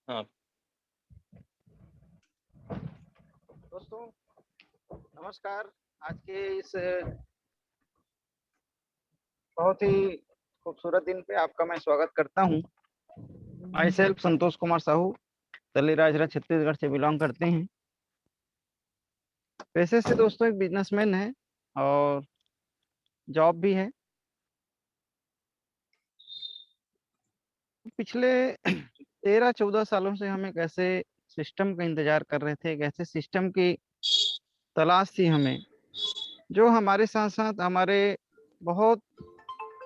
हाँ। दोस्तों नमस्कार। आज के इस बहुत ही खूबसूरत दिन पे आपका मैं स्वागत करता हूँ। माई सेल्फ संतोष कुमार साहू, तलीराजरा छत्तीसगढ़ से बिलोंग करते हैं। पैसे से दोस्तों एक बिजनेसमैन है और जॉब भी है। पिछले 13-14 सालों से हम एक ऐसे सिस्टम का इंतजार कर रहे थे, एक ऐसे सिस्टम की तलाश थी हमें, जो हमारे साथ साथ हमारे बहुत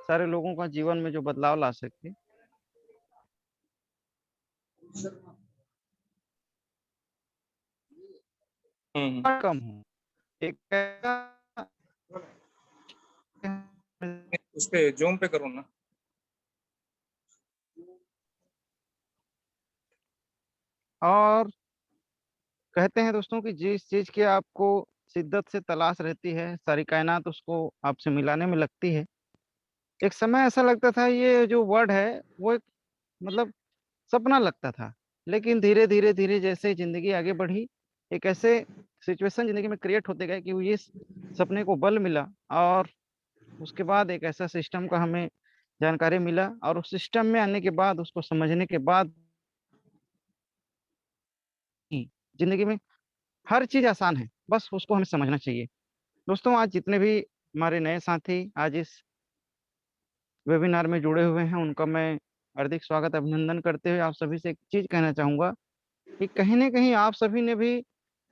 सारे लोगों का जीवन में जो बदलाव ला सके। हम्म। कम हो एक ऐसा उस पे जूम पे करो ना। और कहते हैं दोस्तों कि जिस चीज की आपको शिद्दत से तलाश रहती है, सारी कायनात उसको आपसे मिलाने में लगती है। एक समय ऐसा लगता था ये जो वर्ड है वो एक मतलब सपना लगता था। लेकिन धीरे धीरे धीरे जैसे जिंदगी आगे बढ़ी, एक ऐसे सिचुएशन जिंदगी में क्रिएट होते गए कि वो ये सपने को बल मिला। और उसके बाद एक ऐसा सिस्टम का हमें जानकारी मिला, और उस सिस्टम में आने के बाद, उसको समझने के बाद ही जिंदगी में हर चीज आसान है। बस उसको हमें समझना चाहिए। दोस्तों, आज जितने भी हमारे नए साथी आज इस वेबिनार में जुड़े हुए हैं, उनका मैं हार्दिक स्वागत अभिनंदन करते हुए आप सभी से एक चीज कहना चाहूंगा कि कहीं ना कहीं आप सभी ने भी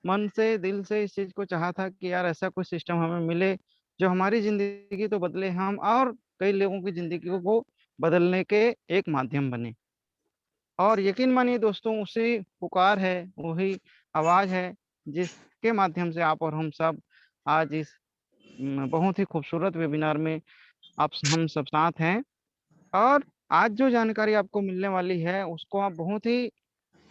मन से, दिल से इस चीज को चाहा था कि यार ऐसा कोई सिस्टम हमें मिले जो हमारी जिंदगी तो बदले, हम और कई लोगों की जिंदगी को बदलने के एक माध्यम बने। और यकीन मानिए दोस्तों, उसी पुकार है, वही आवाज है जिसके माध्यम से आप और हम सब आज इस बहुत ही खूबसूरत वेबिनार में आप हम सब साथ हैं। और आज जो जानकारी आपको मिलने वाली है उसको आप बहुत ही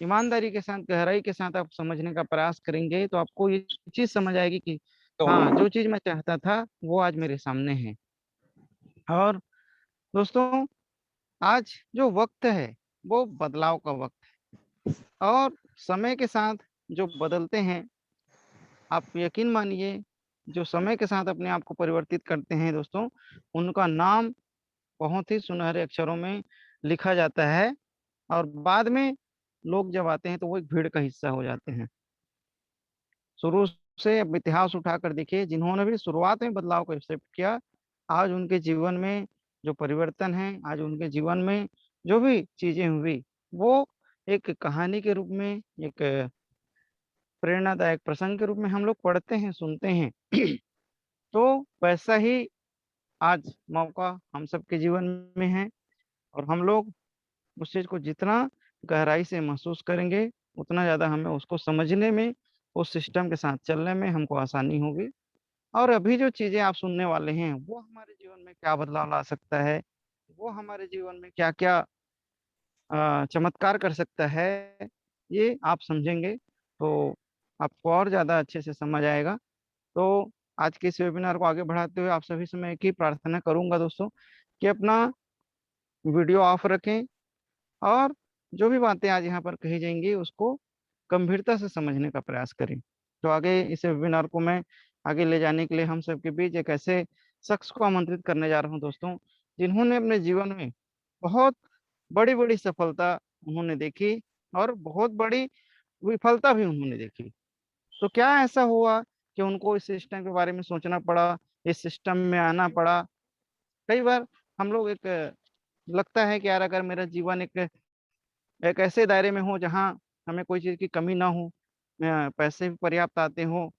ईमानदारी के साथ, गहराई के साथ आप समझने का प्रयास करेंगे तो आपको ये चीज समझ आएगी कि तो हाँ, जो चीज मैं चाहता था वो आज मेरे सामने है। और दोस्तों, आज जो वक्त है वो बदलाव का वक्त है। और समय के साथ जो बदलते हैं, आप यकीन मानिए, जो समय के साथ अपने आप को परिवर्तित करते हैं दोस्तों, उनका नाम बहुत ही सुनहरे अक्षरों में लिखा जाता है। और बाद में लोग जब आते हैं तो वो एक भीड़ का हिस्सा हो जाते हैं। शुरू से अब इतिहास उठाकर देखिए, जिन्होंने भी शुरुआत में बदलाव को एक्सेप्ट किया, आज उनके जीवन में जो परिवर्तन है, आज उनके जीवन में जो भी चीजें हुई, वो एक कहानी के रूप में, एक प्रेरणादायक प्रसंग के रूप में हम लोग पढ़ते हैं, सुनते हैं। तो वैसा ही आज मौका हम सबके जीवन में है। और हम लोग उस चीज को जितना गहराई से महसूस करेंगे, उतना ज्यादा हमें उसको समझने में, उस सिस्टम के साथ चलने में हमको आसानी होगी। और अभी जो चीजें आप सुनने वाले हैं वो हमारे जीवन में क्या बदलाव ला सकता है, वो हमारे जीवन में क्या क्या चमत्कार कर सकता है, ये आप समझेंगे तो आपको और ज्यादा अच्छे से समझ आएगा। तो आज के इस वेबिनार को आगे बढ़ाते हुए आप सभी से मैं एक ही प्रार्थना करूंगा दोस्तों, कि अपना वीडियो ऑफ रखें और जो भी बातें आज यहाँ पर कही जाएंगी उसको गंभीरता से समझने का प्रयास करें। तो आगे इस वेबिनार को मैं आगे ले जाने के लिए हम सबके बीच एक ऐसे शख्स को आमंत्रित करने जा रहा हूँ दोस्तों, जिन्होंने अपने जीवन में बहुत बड़ी बड़ी सफलता उन्होंने देखी, और बहुत बड़ी विफलता भी उन्होंने देखी। तो क्या ऐसा हुआ कि उनको इस सिस्टम के बारे में सोचना पड़ा, इस सिस्टम में आना पड़ा। कई बार हम लोग एक लगता है कि यार अगर मेरा जीवन एक ऐसे दायरे में हो जहाँ हमें कोई चीज़ की कमी ना हो, पैसे भी पर्याप्त आते हो,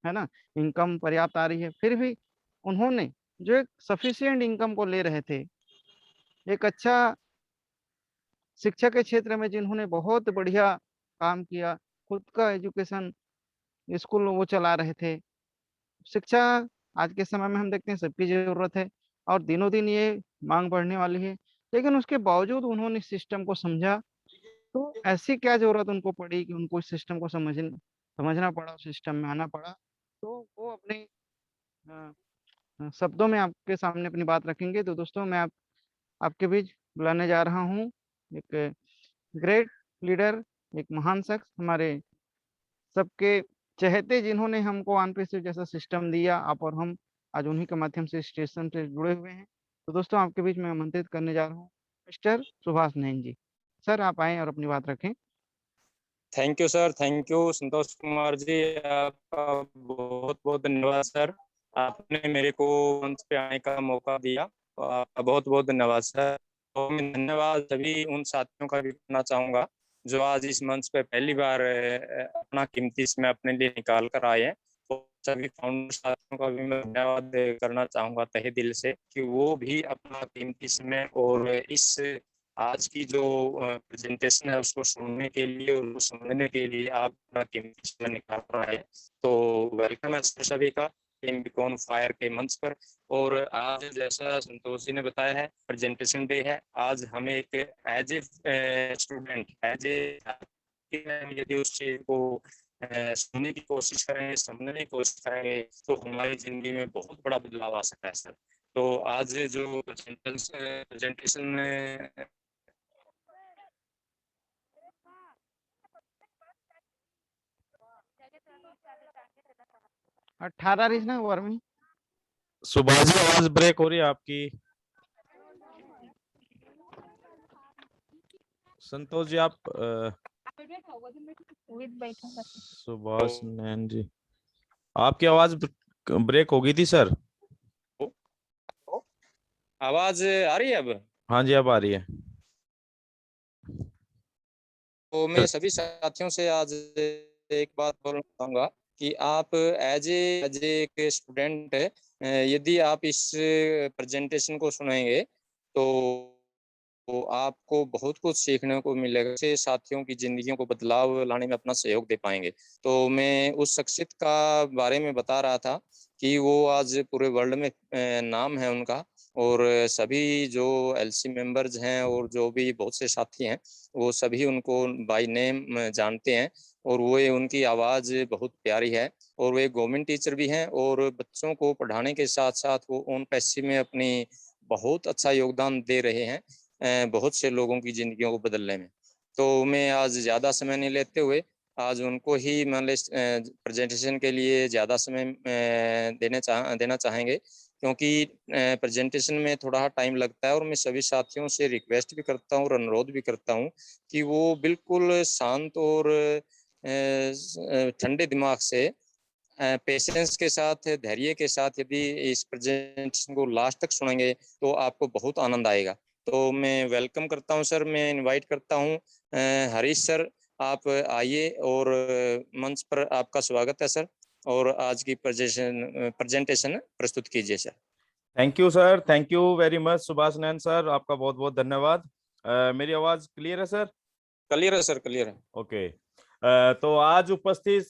है ना, इनकम पर्याप्त आ रही है, फिर भी उन्होंने जो एक सफिशिएंट इनकम को ले रहे थे, एक अच्छा शिक्षा के क्षेत्र में जिन्होंने बहुत बढ़िया काम किया, खुद का एजुकेशन स्कूल वो चला रहे थे। शिक्षा आज के समय में हम देखते हैं सबकी जरूरत है, और दिनों दिन ये मांग बढ़ने वाली है। लेकिन उसके बावजूद उन्होंने इस सिस्टम को समझा। तो ऐसी क्या जरूरत उनको पड़ी कि उनको इस सिस्टम को समझना पड़ा, उस सिस्टम में आना पड़ा। तो वो अपने अ, शब्दों में आपके सामने अपनी बात रखेंगे। तो दोस्तों, मैं आपके बीच बुलाने जा रहा हूँ एक ग्रेट लीडर, एक महान शख्स, हमारे सबके चहेते, जिन्होंने हमको ऑनपैसिव जैसा सिस्टम दिया आप और हम आज उन्हीं के माध्यम से स्टेशन से जुड़े हुए हैं। तो दोस्तों, आपके बीच में आमंत्रित करने जा रहा हूँ मिस्टर सुभाष नैन जी। सर, आप आएँ और अपनी बात रखें। Thank you sir, thank you Santosh Kumar ji, आपका बहुत बहुत धन्यवाद सर। आपने मेरे को मंच पे आने का मौका दिया, तो आपका बहुत बहुत धन्यवाद सर। तो मैं धन्यवाद सभी उन साथियों का भी करना चाहूँगा जो आज इस मंच पे पहली बार अपना कीमती समय अपने लिए निकाल कर आए हैं। तो सभी फाउंडर साथियों का भी मैं धन्यवाद करना चाहूँगा तहे दिल से कि वो भी अपना कीमती समय और इस आज की जो प्रेजेंटेशन है उसको सुनने के लिए और उसको समझने के लिए आप अपना कीमती समय निकाल रहा है। तो वेलकम है सभी का टीम बीकॉन फायर के मंच पर। और आज जैसा संतोष जी ने बताया है, प्रेजेंटेशन डे है। आज हमें एक as a student, as a यदि उस चीज को सुनने की कोशिश करेंगे, समझने की कोशिश करेंगे, तो हमारी जिंदगी में बहुत बड़ा बदलाव आ सकता है सर। तो आज जो presentation 18 regional vermi. Subhash ji, आवाज ब्रेक हो रही है आपकी। संतोष जी, आप सुभाष नैन जी, आपकी आवाज ब्रेक हो गई थी सर। आवाज आ रही है अब? हाँ जी, अब आ रही है। तो मैं सभी साथियों से आज एक बात बोलना चाहूंगा कि आप एज एक स्टूडेंट, यदि आप इस प्रेजेंटेशन को सुनेंगे तो आपको बहुत कुछ सीखने को मिलेगा, से साथियों की जिंदगियों को बदलाव लाने में अपना सहयोग दे पाएंगे। तो मैं उस शख्सियत का बारे में बता रहा था कि वो आज पूरे वर्ल्ड में नाम है उनका, और सभी जो एलसी मेंबर्स हैं और जो भी बहुत से साथी हैं वो सभी उनको बाय नेम जानते हैं। और वो उनकी आवाज़ बहुत प्यारी है, और वे गवर्नमेंट टीचर भी हैं, और बच्चों को पढ़ाने के साथ साथ वो ओन पैसे में अपनी बहुत अच्छा योगदान दे रहे हैं बहुत से लोगों की ज़िंदगियों को बदलने में। तो मैं आज ज़्यादा समय नहीं लेते हुए आज उनको ही मान प्रेजेंटेशन के लिए ज़्यादा समय देना चाहेंगे, क्योंकि प्रेजेंटेशन में थोड़ा टाइम लगता है। और मैं सभी साथियों से रिक्वेस्ट भी करता हूँ और अनुरोध भी करता हूँ कि वो बिल्कुल शांत और ठंडे दिमाग से, पेशेंस के साथ, धैर्य के साथ यदि इस प्रेजेंटेशन को लास्ट तक सुनेंगे तो आपको बहुत आनंद आएगा। तो मैं वेलकम करता हूं सर, मैं इनवाइट करता हूं हरीश सर, आप आइए और मंच पर आपका स्वागत है सर, और आज की प्रेजेंटेशन प्रस्तुत कीजिए sir. Thank you sir, thank you very much Subhash Nain sir, आपका बहुत बहुत धन्यवाद। मेरी आवाज क्लियर है सर? क्लियर है सर, क्लियर है। ओके। तो आज उपस्थित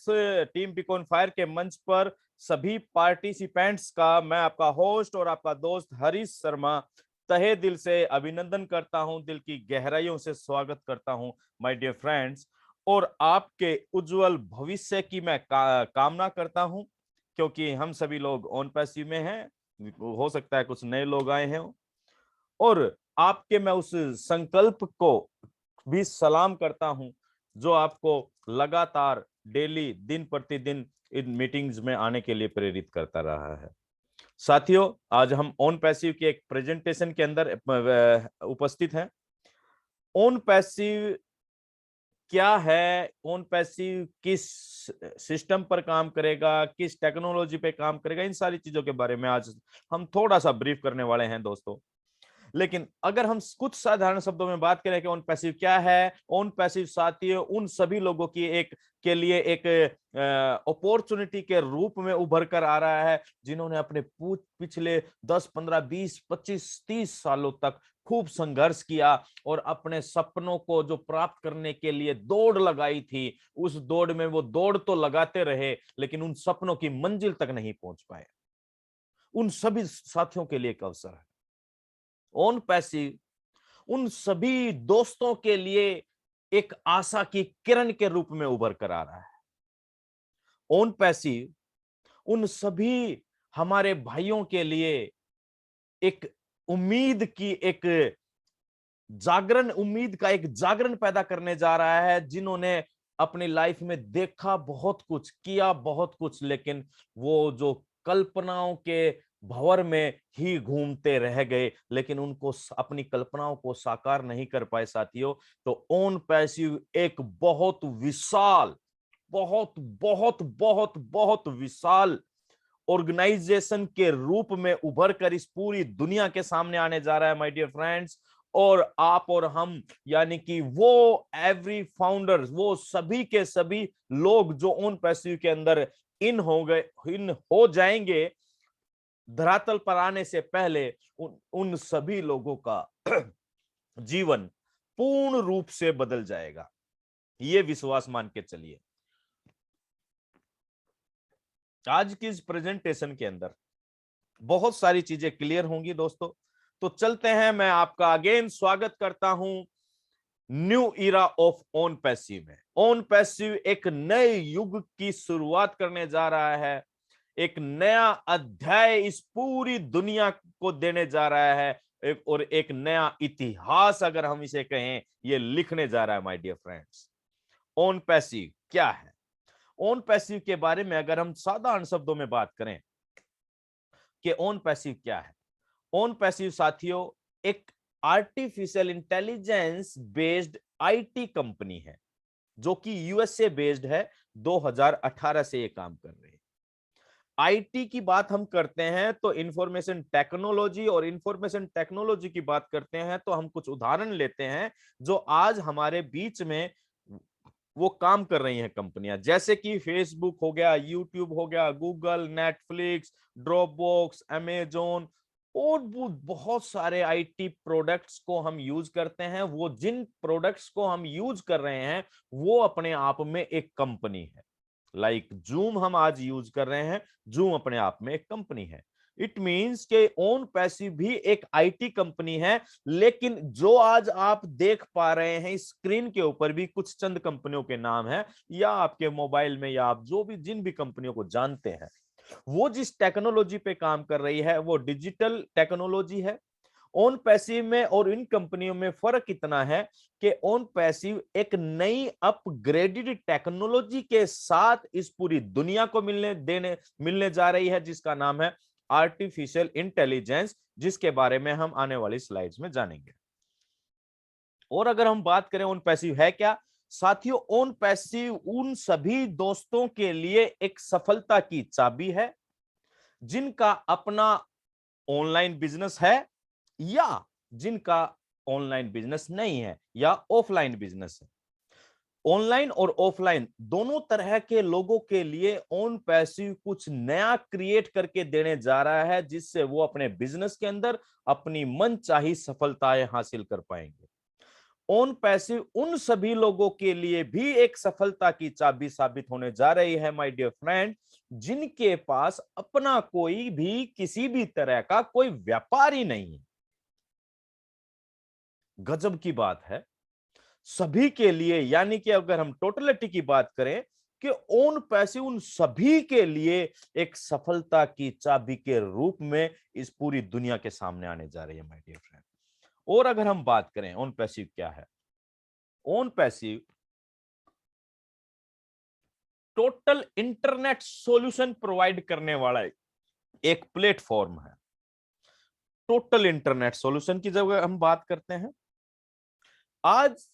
टीम बीकॉन फायर के मंच पर सभी पार्टिसिपेंट्स का मैं आपका होस्ट और आपका दोस्त हरीश शर्मा तहे दिल से अभिनंदन करता हूं, दिल की गहराइयों से स्वागत करता हूं माय डियर फ्रेंड्स। और आपके उज्जवल भविष्य की मैं कामना करता हूं, क्योंकि हम सभी लोग ऑन पैसिव में हैं, हो सकता है कुछ नए लोग आए हैं, और आपके मैं उस संकल्प को भी सलाम करता हूं जो आपको लगातार डेली दिन प्रतिदिन इन मीटिंग्स में आने के लिए प्रेरित करता रहा है। साथियों, आज हम ऑन पैसिव की एक प्रेजेंटेशन के अंदर उपस्थित हैं। ऑन पैसिव क्या है, ऑन पैसिव किस सिस्टम पर काम करेगा, किस टेक्नोलॉजी पे काम करेगा, इन सारी चीजों के बारे में आज हम थोड़ा सा ब्रीफ करने वाले हैं दोस्तों। लेकिन अगर हम कुछ साधारण शब्दों में बात करें कि ऑन पैसिव क्या है, ऑन पैसिव साथियों उन सभी लोगों की एक के लिए एक अपॉर्चुनिटी के रूप में उभर कर आ रहा है जिन्होंने अपने पिछले 10, 15, 20, 25, 30 सालों तक खूब संघर्ष किया और अपने सपनों को जो प्राप्त करने के लिए दौड़ लगाई थी, उस दौड़ में वो दौड़ तो लगाते रहे लेकिन उन सपनों की मंजिल तक नहीं पहुंच पाए। उन सभी साथियों के लिए एक अवसर है। ऑन पैसिव उन सभी दोस्तों के लिए एक आशा की किरण के रूप में उभर कर आ रहा है। ऑन पैसिव उन सभी हमारे भाइयों के लिए एक उम्मीद की एक जागरण, उम्मीद का एक जागरण पैदा करने जा रहा है। जिन्होंने अपनी लाइफ में देखा बहुत कुछ, किया बहुत कुछ, लेकिन वो जो कल्पनाओं के भंवर में ही घूमते रह गए, लेकिन उनको अपनी कल्पनाओं को साकार नहीं कर पाए साथियों। तो ओन पैसिव एक बहुत विशाल, बहुत बहुत बहुत बहुत विशाल ऑर्गेनाइजेशन के रूप में उभर कर इस पूरी दुनिया के सामने आने जा रहा है माय डियर फ्रेंड्स। और आप और हम, यानी कि वो एवरी फाउंडर्स, वो सभी के सभी लोग जो ओन पैसिव के अंदर इन हो जाएंगे, धरातल पर आने से पहले उन सभी लोगों का जीवन पूर्ण रूप से बदल जाएगा। ये विश्वास मान के चलिए। आज की इस प्रेजेंटेशन के अंदर बहुत सारी चीजें क्लियर होंगी दोस्तों। तो चलते हैं, मैं आपका अगेन स्वागत करता हूं new era of own passive में। ओन पैसिव एक नए युग की शुरुआत करने जा रहा है, एक नया अध्याय इस पूरी दुनिया को देने जा रहा है, और एक नया इतिहास अगर हम इसे कहें, ये लिखने जा रहा है my dear friends. Own passive क्या है? ओन पैसिव के बारे में अगर हम साधारण शब्दों में बात करें कि ओन पैसिव क्या है, ओन पैसिव साथियों एक artificial intelligence based IT company है जो कि यूएसए बेस्ड है। 2018 से ये काम कर रही है। आईटी की बात हम करते हैं तो इंफॉर्मेशन टेक्नोलॉजी, और इंफॉर्मेशन टेक्नोलॉजी की बात करते हैं तो हम कुछ उदाहरण लेते हैं जो आज हमारे बीच में वो काम कर रही हैं कंपनियां, जैसे कि फेसबुक हो गया, यूट्यूब हो गया, गूगल, नेटफ्लिक्स, ड्रॉपबॉक्स, अमेजोन, और वो बहुत सारे आईटी प्रोडक्ट्स को हम यूज करते हैं। वो जिन प्रोडक्ट्स को हम यूज कर रहे हैं वो अपने आप में एक कंपनी है। लाइक जूम हम आज यूज कर रहे हैं, जूम अपने आप में एक कंपनी है। इट मींस के ओन पैसिव भी एक आईटी कंपनी है। लेकिन जो आज आप देख पा रहे हैं स्क्रीन के ऊपर भी कुछ चंद कंपनियों के नाम है, या आपके मोबाइल में, या आप जो भी जिन भी कंपनियों को जानते हैं, वो जिस टेक्नोलॉजी पे काम कर रही है वो डिजिटल टेक्नोलॉजी है। ओन पैसिव में और इन कंपनियों में फर्क इतना है कि ओन पैसिव एक नई अपग्रेडेड टेक्नोलॉजी के साथ इस पूरी दुनिया को मिलने जा रही है, जिसका नाम है आर्टिफिशियल इंटेलिजेंस, जिसके बारे में हम आने वाली स्लाइड्स में जानेंगे। और अगर हम बात करें ओन पैसिव है क्या, साथियों ओन पैसिव उन सभी दोस्तों के लिए एक सफलता की चाबी है जिनका अपना ऑनलाइन बिजनेस है, या जिनका ऑनलाइन बिजनेस नहीं है, या ऑफलाइन बिजनेस है। ऑनलाइन और ऑफलाइन दोनों तरह के लोगों के लिए ओन पैसिव कुछ नया क्रिएट करके देने जा रहा है, जिससे वो अपने बिजनेस के अंदर अपनी मनचाही सफलताएं हासिल कर पाएंगे। ओन पैसिव उन सभी लोगों के लिए भी एक सफलता की चाबी साबित होने जा रही है माय डियर फ्रेंड, जिनके पास अपना कोई भी किसी भी तरह का कोई व्यापार ही नहीं है। गजब की बात है सभी के लिए, यानी कि अगर हम टोटलिटी की बात करें कि ओन पैसिव उन सभी के लिए एक सफलता की चाबी के रूप में इस पूरी दुनिया के सामने आने जा रही है माय डियर फ्रेंड। और अगर हम बात करें ओन पैसिव क्या है, own passive total internet solution provide करने वाला एक प्लेटफॉर्म है। टोटल इंटरनेट सॉल्यूशन की जब हम बात करते हैं, आज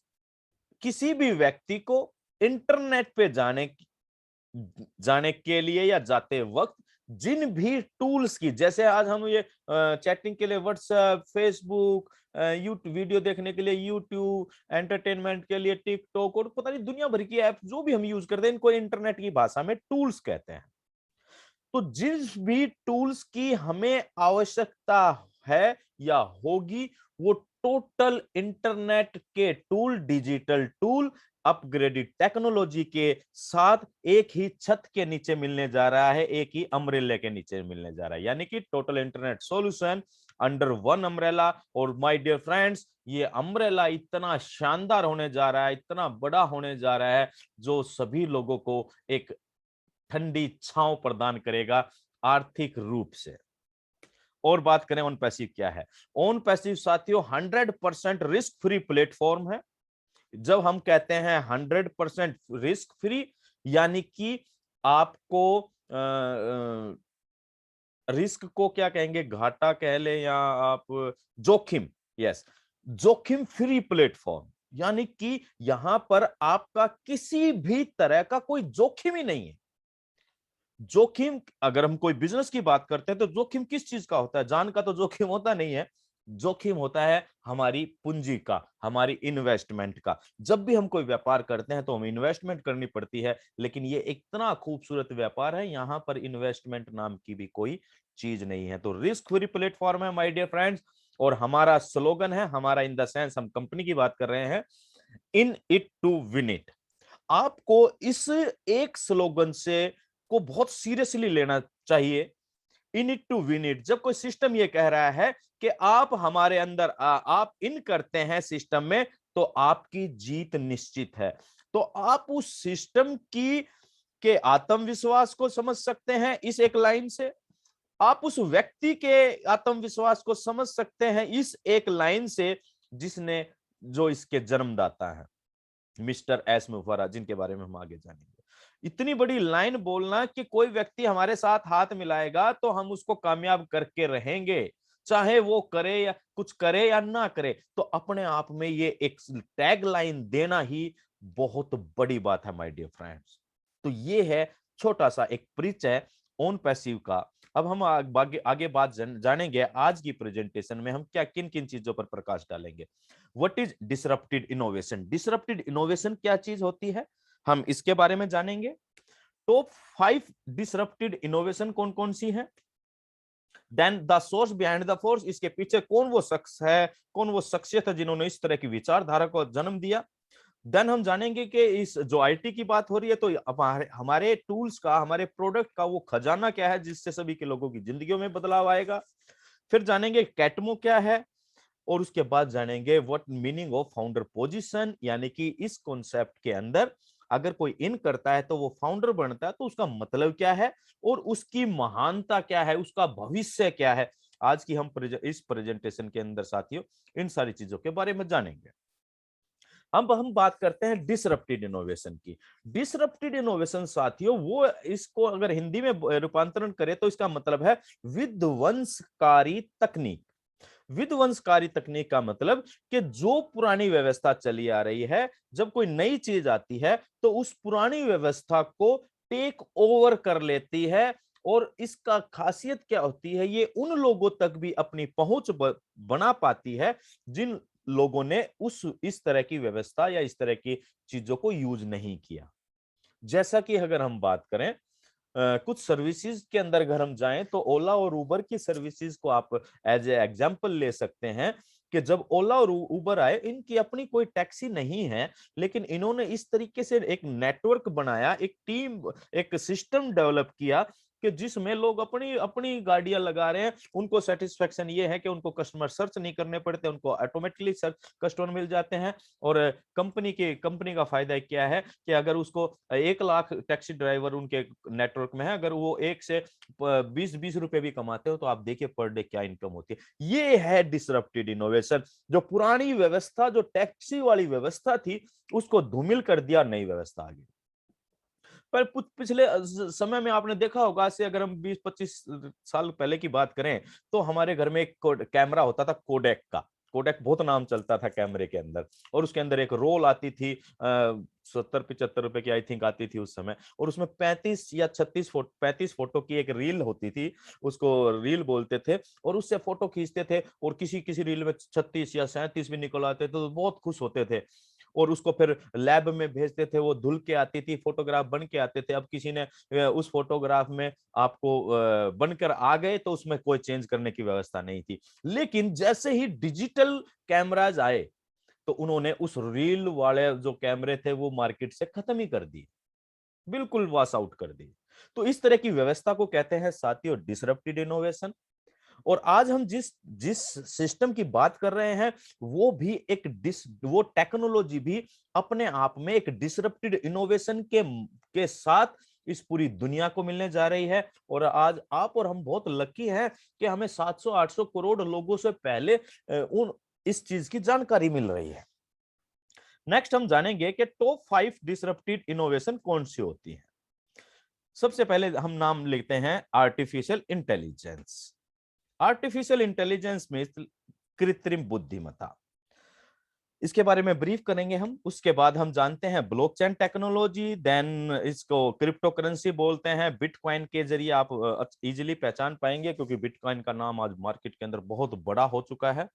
किसी भी व्यक्ति को इंटरनेट पे जाने के लिए या जाते वक्त जिन भी टूल्स की, जैसे आज हम ये चैटिंग के लिए व्हाट्सएप, फेसबुक, यूट्यूब, वीडियो देखने के लिए यूट्यूब, एंटरटेनमेंट के लिए टिकटॉक, और पता नहीं दुनिया भर की ऐप जो भी हम यूज करते हैं, इनको इंटरनेट की भाषा में टूल्स कहते हैं। तो जिस भी टूल्स की हमें आवश्यकता है या होगी, वो टोटल इंटरनेट के tool, digital tool, upgraded technology के साथ एक ही छत के नीचे मिलने जा रहा है, एक ही अम्ब्रेला के नीचे मिलने जा रहा है, यानी कि total internet solution under one umbrella. और माय डियर फ्रेंड्स, ये अम्ब्रेला इतना शानदार होने जा रहा है, इतना बड़ा होने जा रहा है, जो सभी लोगों को एक ठंडी छांव प्रदान करेगा आर्थिक रूप से। और बात करें ऑन पैसिव क्या है, ऑन पैसिव साथियों 100% रिस्क फ्री प्लेटफॉर्म है। जब हम कहते हैं 100% रिस्क फ्री, यानी कि आपको रिस्क को क्या कहेंगे, घाटा कह ले या आप जोखिम, यस, जोखिम फ्री प्लेटफॉर्म, यानी कि यहां पर आपका किसी भी तरह का कोई जोखिम ही नहीं है। जोखिम, अगर हम कोई बिजनेस की बात करते हैं तो जोखिम किस चीज का होता है, जान का तो जोखिम होता नहीं है, जोखिम होता है हमारी पूंजी का, हमारी इन्वेस्टमेंट का। जब भी हम कोई व्यापार करते हैं तो हमें इन्वेस्टमेंट करनी पड़ती है, लेकिन ये इतना खूबसूरत व्यापार है, यहां पर इन्वेस्टमेंट नाम की भी कोई चीज नहीं है। तो रिस्क फ्री प्लेटफॉर्म है माय डियर फ्रेंड्स, और हमारा स्लोगन है, हमारा इन द सेंस हम कंपनी की बात कर रहे हैं, in it to win it. आपको इस एक स्लोगन से को बहुत सीरियसली लेना चाहिए, in it to win it. जब कोई सिस्टम ये कह रहा है कि आप हमारे अंदर आप इन करते हैं सिस्टम में, तो आपकी जीत निश्चित है। तो आप उस सिस्टम की के आत्मविश्वास को समझ सकते हैं इस एक लाइन से, आप उस व्यक्ति के आत्मविश्वास को समझ सकते हैं इस एक लाइन से, जिसने जो इसके जन्मदाता है मिस्टर एस मुफर्रा, जिनके बारे में हम आगे जानेंगे। इतनी बड़ी लाइन बोलना कि कोई व्यक्ति हमारे साथ हाथ मिलाएगा तो हम उसको कामयाब करके रहेंगे, चाहे वो करे या कुछ करे या ना करे। तो अपने आप में ये एक टैग लाइन देना ही बहुत बड़ी बात है माय डियर फ्रेंड्स। तो ये है छोटा सा एक परिचय ओन पैसिव का। अब हम आगे बात जानेंगे, आज की प्रेजेंटेशन में हम क्या किन किन चीजों पर प्रकाश डालेंगे। What is disrupted innovation, disrupted innovation क्या चीज होती है, हम इसके बारे में जानेंगे। टॉप 5 डिसरप्टेड इनोवेशन कौन कौन सी है, then the source behind the force, इसके पीछे कौन वो शख्स है, कौन वो शख्सियत है जिन्होंने इस तरह की विचारधारा को जन्म दिया। देन हम जानेंगे कि इस जो आईटी की बात हो रही है, तो हमारे टूल्स का, हमारे प्रोडक्ट का वो खजाना क्या है जिससे सभी के लोगों की जिंदगियों में बदलाव आएगा। फिर जानेंगे कैटमो क्या है, और उसके बाद जानेंगे what meaning of founder position, यानी कि इस कॉन्सेप्ट के अंदर अगर कोई इन करता है तो वो फाउंडर बनता है, तो उसका मतलब क्या है और उसकी महानता क्या है, उसका भविष्य क्या है। आज की हम इस प्रेजेंटेशन के अंदर साथियों इन सारी चीजों के बारे में जानेंगे। अब हम बात करते हैं डिसरप्टेड इनोवेशन की। डिसरप्टेड इनोवेशन साथियों, वो इसको अगर हिंदी में रूपांतरण करें तो इसका मतलब है विध्वंसकारी तकनीक। विध्वंसकारी तकनीक का मतलब कि जो पुरानी व्यवस्था चली आ रही है, जब कोई नई चीज आती है तो उस पुरानी व्यवस्था को टेक ओवर कर लेती है। और इसका खासियत क्या होती है, ये उन लोगों तक भी अपनी पहुंच बना पाती है जिन लोगों ने इस तरह की व्यवस्था या इस तरह की चीजों को यूज नहीं किया। जैसा कि अगर हम बात करें कुछ सर्विसेज के अंदर अगर हम जाएं तो ओला और उबर की सर्विसेज को आप एज ए एग्जांपल ले सकते हैं कि जब ओला और उबर आए, इनकी अपनी कोई टैक्सी नहीं है, लेकिन इन्होंने इस तरीके से एक नेटवर्क बनाया, एक टीम, एक सिस्टम डेवलप किया कि जिसमें लोग अपनी अपनी गाड़ियां लगा रहे हैं। उनको सेटिस्फेक्शन ये है कि उनको कस्टमर सर्च नहीं करने पड़ते, उनको ऑटोमेटिकली कस्टमर मिल जाते हैं। और कंपनी का फायदा क्या है कि अगर उसको 1 लाख टैक्सी ड्राइवर उनके नेटवर्क में है, अगर वो 1 से 20 रुपए भी कमाते हो तो आप देखिए पर डे क्या इनकम होती है। ये है डिसरप्टेड इनोवेशन, जो पुरानी व्यवस्था, जो टैक्सी वाली व्यवस्था थी, उसको धूमिल कर दिया, नई व्यवस्था आ गई। पर पिछले समय में आपने देखा होगा, से अगर हम 20-25 साल पहले की बात करें तो हमारे घर में एक कैमरा होता था कोडेक का। कोडेक बहुत नाम चलता था कैमरे के अंदर, और उसके अंदर एक रोल आती थी 70-75 रुपए की आई थिंक आती थी उस समय, और उसमें 35 फोटो की एक रील होती थी, उसको रील बोलते थे, और उससे फोटो खींचते थे, और किसी किसी रील में 36 या 37 भी निकल आते थे तो बहुत खुश होते थे, और उसको फिर लैब में भेजते थे, वो धुल के आती थी, फोटोग्राफ बन के आते थे। अब किसी ने उस फोटोग्राफ में आपको बनकर आ गए तो उसमें कोई चेंज करने की व्यवस्था नहीं थी। लेकिन जैसे ही डिजिटल कैमराज आए तो उन्होंने उस रील वाले जो कैमरे थे वो मार्केट से खत्म ही कर दिए, बिल्कुल वॉश आउट कर दिए। तो इस तरह की व्यवस्था को कहते हैं साथियों डिसरप्टेड इनोवेशन। और आज हम जिस जिस सिस्टम की बात कर रहे हैं वो भी वो टेक्नोलॉजी भी अपने आप में एक डिसरप्टेड इनोवेशन के साथ इस पूरी दुनिया को मिलने जा रही है। और आज आप और हम बहुत लकी हैं कि हमें 700-800 करोड़ लोगों से पहले उन इस चीज की जानकारी मिल रही है। नेक्स्ट हम जानेंगे कि टॉप 5 डिसरप्टिव इनोवेशन कौन सी होती है। सबसे पहले हम नाम लेते हैं आर्टिफिशियल इंटेलिजेंस। आर्टिफिशियल इंटेलिजेंस में कृत्रिम बुद्धिमत्ता, इसके बारे में ब्रीफ करेंगे हम। उसके बाद हम जानते हैं ब्लॉकचेन टेक्नोलॉजी, देन इसको क्रिप्टो करेंसी बोलते हैं। बिटकॉइन के जरिए आप इजीली पहचान पाएंगे क्योंकि बिटकॉइन का नाम आज मार्केट के अंदर बहुत बड़ा हो चुका है।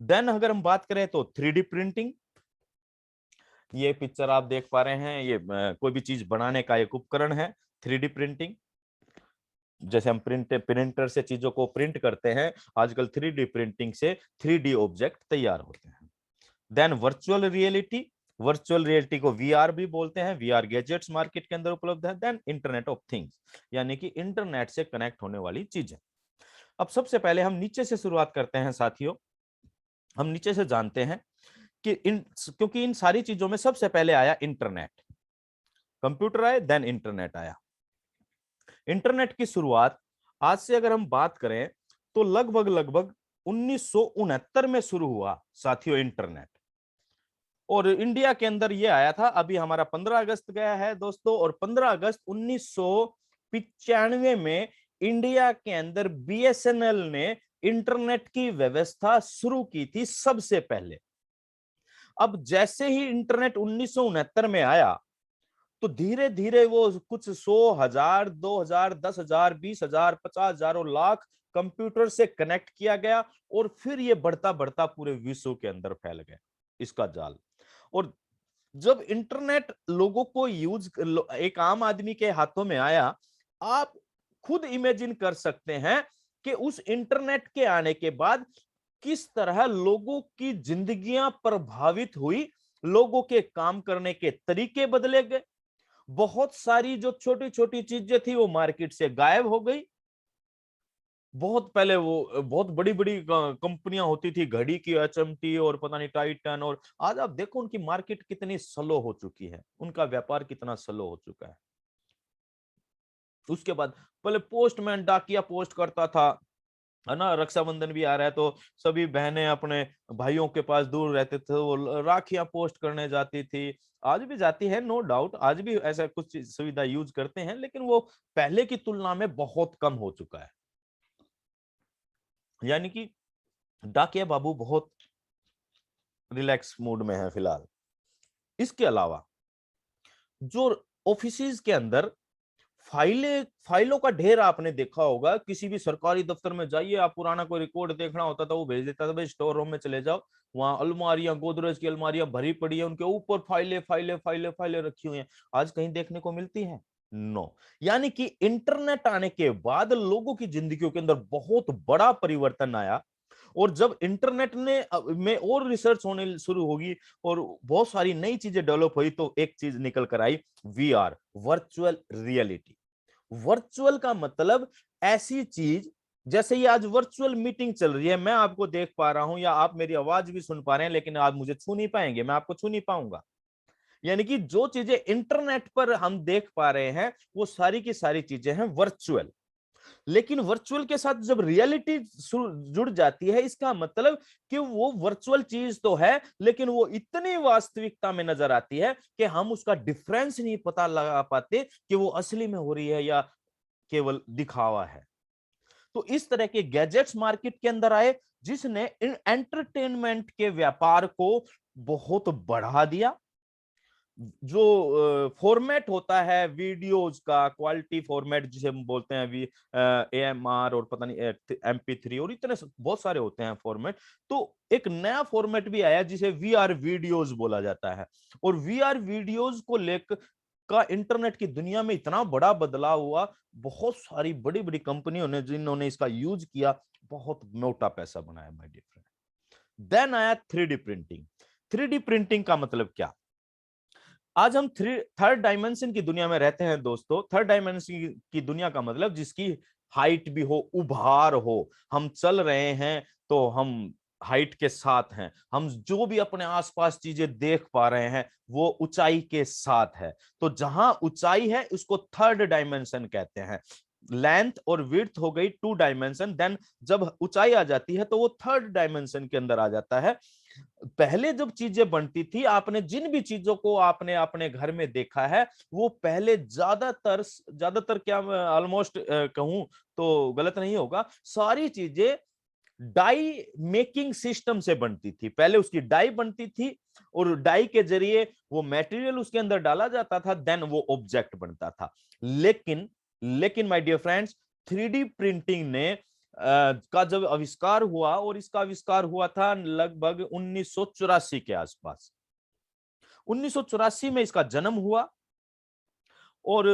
देन अगर हम बात करें तो 3D प्रिंटिंग, ये पिक्चर आप देख पा रहे हैं, ये कोई भी चीज बनाने का एक उपकरण है 3D प्रिंटिंग। जैसे हम प्रिंटर से चीजों को प्रिंट करते हैं, आजकल 3D प्रिंटिंग से 3D ऑब्जेक्ट तैयार होते हैं। Then virtual reality, virtual reality को VR भी बोलते हैं। VR गैजेट्स मार्केट के अंदर उपलब्ध है। देन इंटरनेट ऑफ थिंग्स, यानी कि इंटरनेट से कनेक्ट होने वाली चीजें। अब सबसे पहले हम नीचे से शुरुआत करते हैं साथियों। हम नीचे से जानते हैं कि क्योंकि इन सारी चीजों में सबसे पहले आया इंटरनेट। कंप्यूटर आए, देन इंटरनेट आया। इंटरनेट की शुरुआत आज से अगर हम बात करें तो लगभग 1969 में शुरू हुआ साथियों इंटरनेट। और इंडिया के अंदर ये आया था, अभी हमारा 15 अगस्त गया है दोस्तों, और 15 अगस्त 1995 में इंडिया के अंदर BSNL ने इंटरनेट की व्यवस्था शुरू की थी सबसे पहले। अब जैसे ही इंटरनेट 1969 में आया तो धीरे धीरे वो कुछ 100,000, 2,000, 10,000, 20,000, 50,000 और लाख कंप्यूटर से कनेक्ट किया गया, और फिर ये बढ़ता बढ़ता पूरे विश्व के अंदर फैल गया इसका जाल। और जब इंटरनेट लोगों को एक आम आदमी के हाथों में आया, आप खुद इमेजिन कर सकते हैं कि उस इंटरनेट के आने के बाद किस तरह लोगों की जिंदगियां प्रभावित हुई, लोगों के काम करने के तरीके बदले गए। बहुत सारी जो छोटी छोटी चीजें थी वो मार्केट से गायब हो गई। बहुत पहले वो बहुत बड़ी बड़ी कंपनियां होती थी, घड़ी की HMT और पता नहीं टाइटन, और आज आप देखो उनकी मार्केट कितनी स्लो हो चुकी है, उनका व्यापार कितना स्लो हो चुका है। उसके बाद पहले पोस्टमैन डाकिया पोस्ट करता था, है ना। रक्षाबंधन भी आ रहा है तो सभी बहनें अपने भाइयों के पास दूर रहते थे, वो राखियां पोस्ट करने जाती थी। आज भी जाती है, नो डाउट, आज भी ऐसा कुछ सुविधा यूज करते हैं, लेकिन वो पहले की तुलना में बहुत कम हो चुका है। यानी कि डाकिया बाबू बहुत रिलैक्स मूड में है फिलहाल। इसके अलावा जो ऑफिसेज के अंदर फाइलों का ढेर आपने देखा होगा, किसी भी सरकारी दफ्तर में जाइए, आप पुराना कोई रिकॉर्ड देखना होता था, वो भेज देता था भाई स्टोर रूम में चले जाओ, वहां अलमारियां, गोदरेज की अलमारियां भरी पड़ी है, उनके ऊपर फाइलें फाइलें फाइलें फाइलें रखी हुई हैं। आज कहीं देखने को मिलती है? नो। यानी कि इंटरनेट आने के बाद लोगों की जिंदगियों के अंदर बहुत बड़ा परिवर्तन आया। और जब इंटरनेट में और रिसर्च होने शुरू होगी और बहुत सारी नई चीजें डेवलप हुई, तो एक चीज निकल कर आई, VR, वर्चुअल रियलिटी। वर्चुअल का मतलब ऐसी चीज, जैसे ये आज वर्चुअल मीटिंग चल रही है, मैं आपको देख पा रहा हूं या आप मेरी आवाज भी सुन पा रहे हैं, लेकिन आप मुझे छू नहीं पाएंगे, मैं आपको छू नहीं पाऊंगा। यानी कि जो चीजें इंटरनेट पर हम देख पा रहे हैं वो सारी की सारी चीजें हैं वर्चुअल। लेकिन वर्चुअल के साथ जब रियलिटी जुड़ जाती है, इसका मतलब कि वो वर्चुअल चीज तो है, लेकिन वो इतनी वास्तविकता में नजर आती है कि हम उसका डिफरेंस नहीं पता लगा पाते कि वो असली में हो रही है या केवल दिखावा है। तो इस तरह के गैजेट्स मार्केट के अंदर आए, जिसने एंटरटेनमेंट के व्यापार को बहुत बढ़ा दिया। जो फॉर्मेट होता है वीडियोज का, क्वालिटी फॉर्मेट जिसे हम बोलते हैं, AMR और पता नहीं MP3 और इतने बहुत सारे होते हैं फॉर्मेट, तो एक नया फॉर्मेट भी आया जिसे VR वीडियोज बोला जाता है। और VR वीडियोज को लेकर का इंटरनेट की दुनिया में इतना बड़ा बदलाव हुआ, बहुत सारी बड़ी बड़ी कंपनियों ने जिन्होंने इसका यूज किया, बहुत मोटा पैसा बनाया माय डियर फ्रेंड। देन आया 3D प्रिंटिंग। 3D प्रिंटिंग का मतलब क्या? आज हम थर्ड डायमेंशन की दुनिया में रहते हैं दोस्तों। थर्ड डायमेंशन की दुनिया का मतलब जिसकी हाइट भी हो, उभार हो, हम चल रहे हैं तो हम हाइट के साथ हैं, हम जो भी अपने आसपास चीजें देख पा रहे हैं वो ऊंचाई के साथ है। तो जहां ऊंचाई है उसको थर्ड डायमेंशन कहते हैं। लेंथ और विड्थ हो गई 2 डायमेंशन, देन जब ऊंचाई आ जाती है तो वो थर्ड डायमेंशन के अंदर आ जाता है। पहले जब चीजें बनती थी, आपने जिन भी चीजों को आपने अपने घर में देखा है, वो पहले ज्यादातर क्या, ऑलमोस्ट कहूं तो गलत नहीं होगा, सारी चीजें डाई मेकिंग सिस्टम से बनती थी। पहले उसकी डाई बनती थी और डाई के जरिए वो मटेरियल उसके अंदर डाला जाता था, देन वो ऑब्जेक्ट बनता था। लेकिन my dear friends, 3D printing ने का जब आविष्कार हुआ, और इसका आविष्कार हुआ था लगभग 1984 के आसपास। 1984 में इसका जन्म हुआ और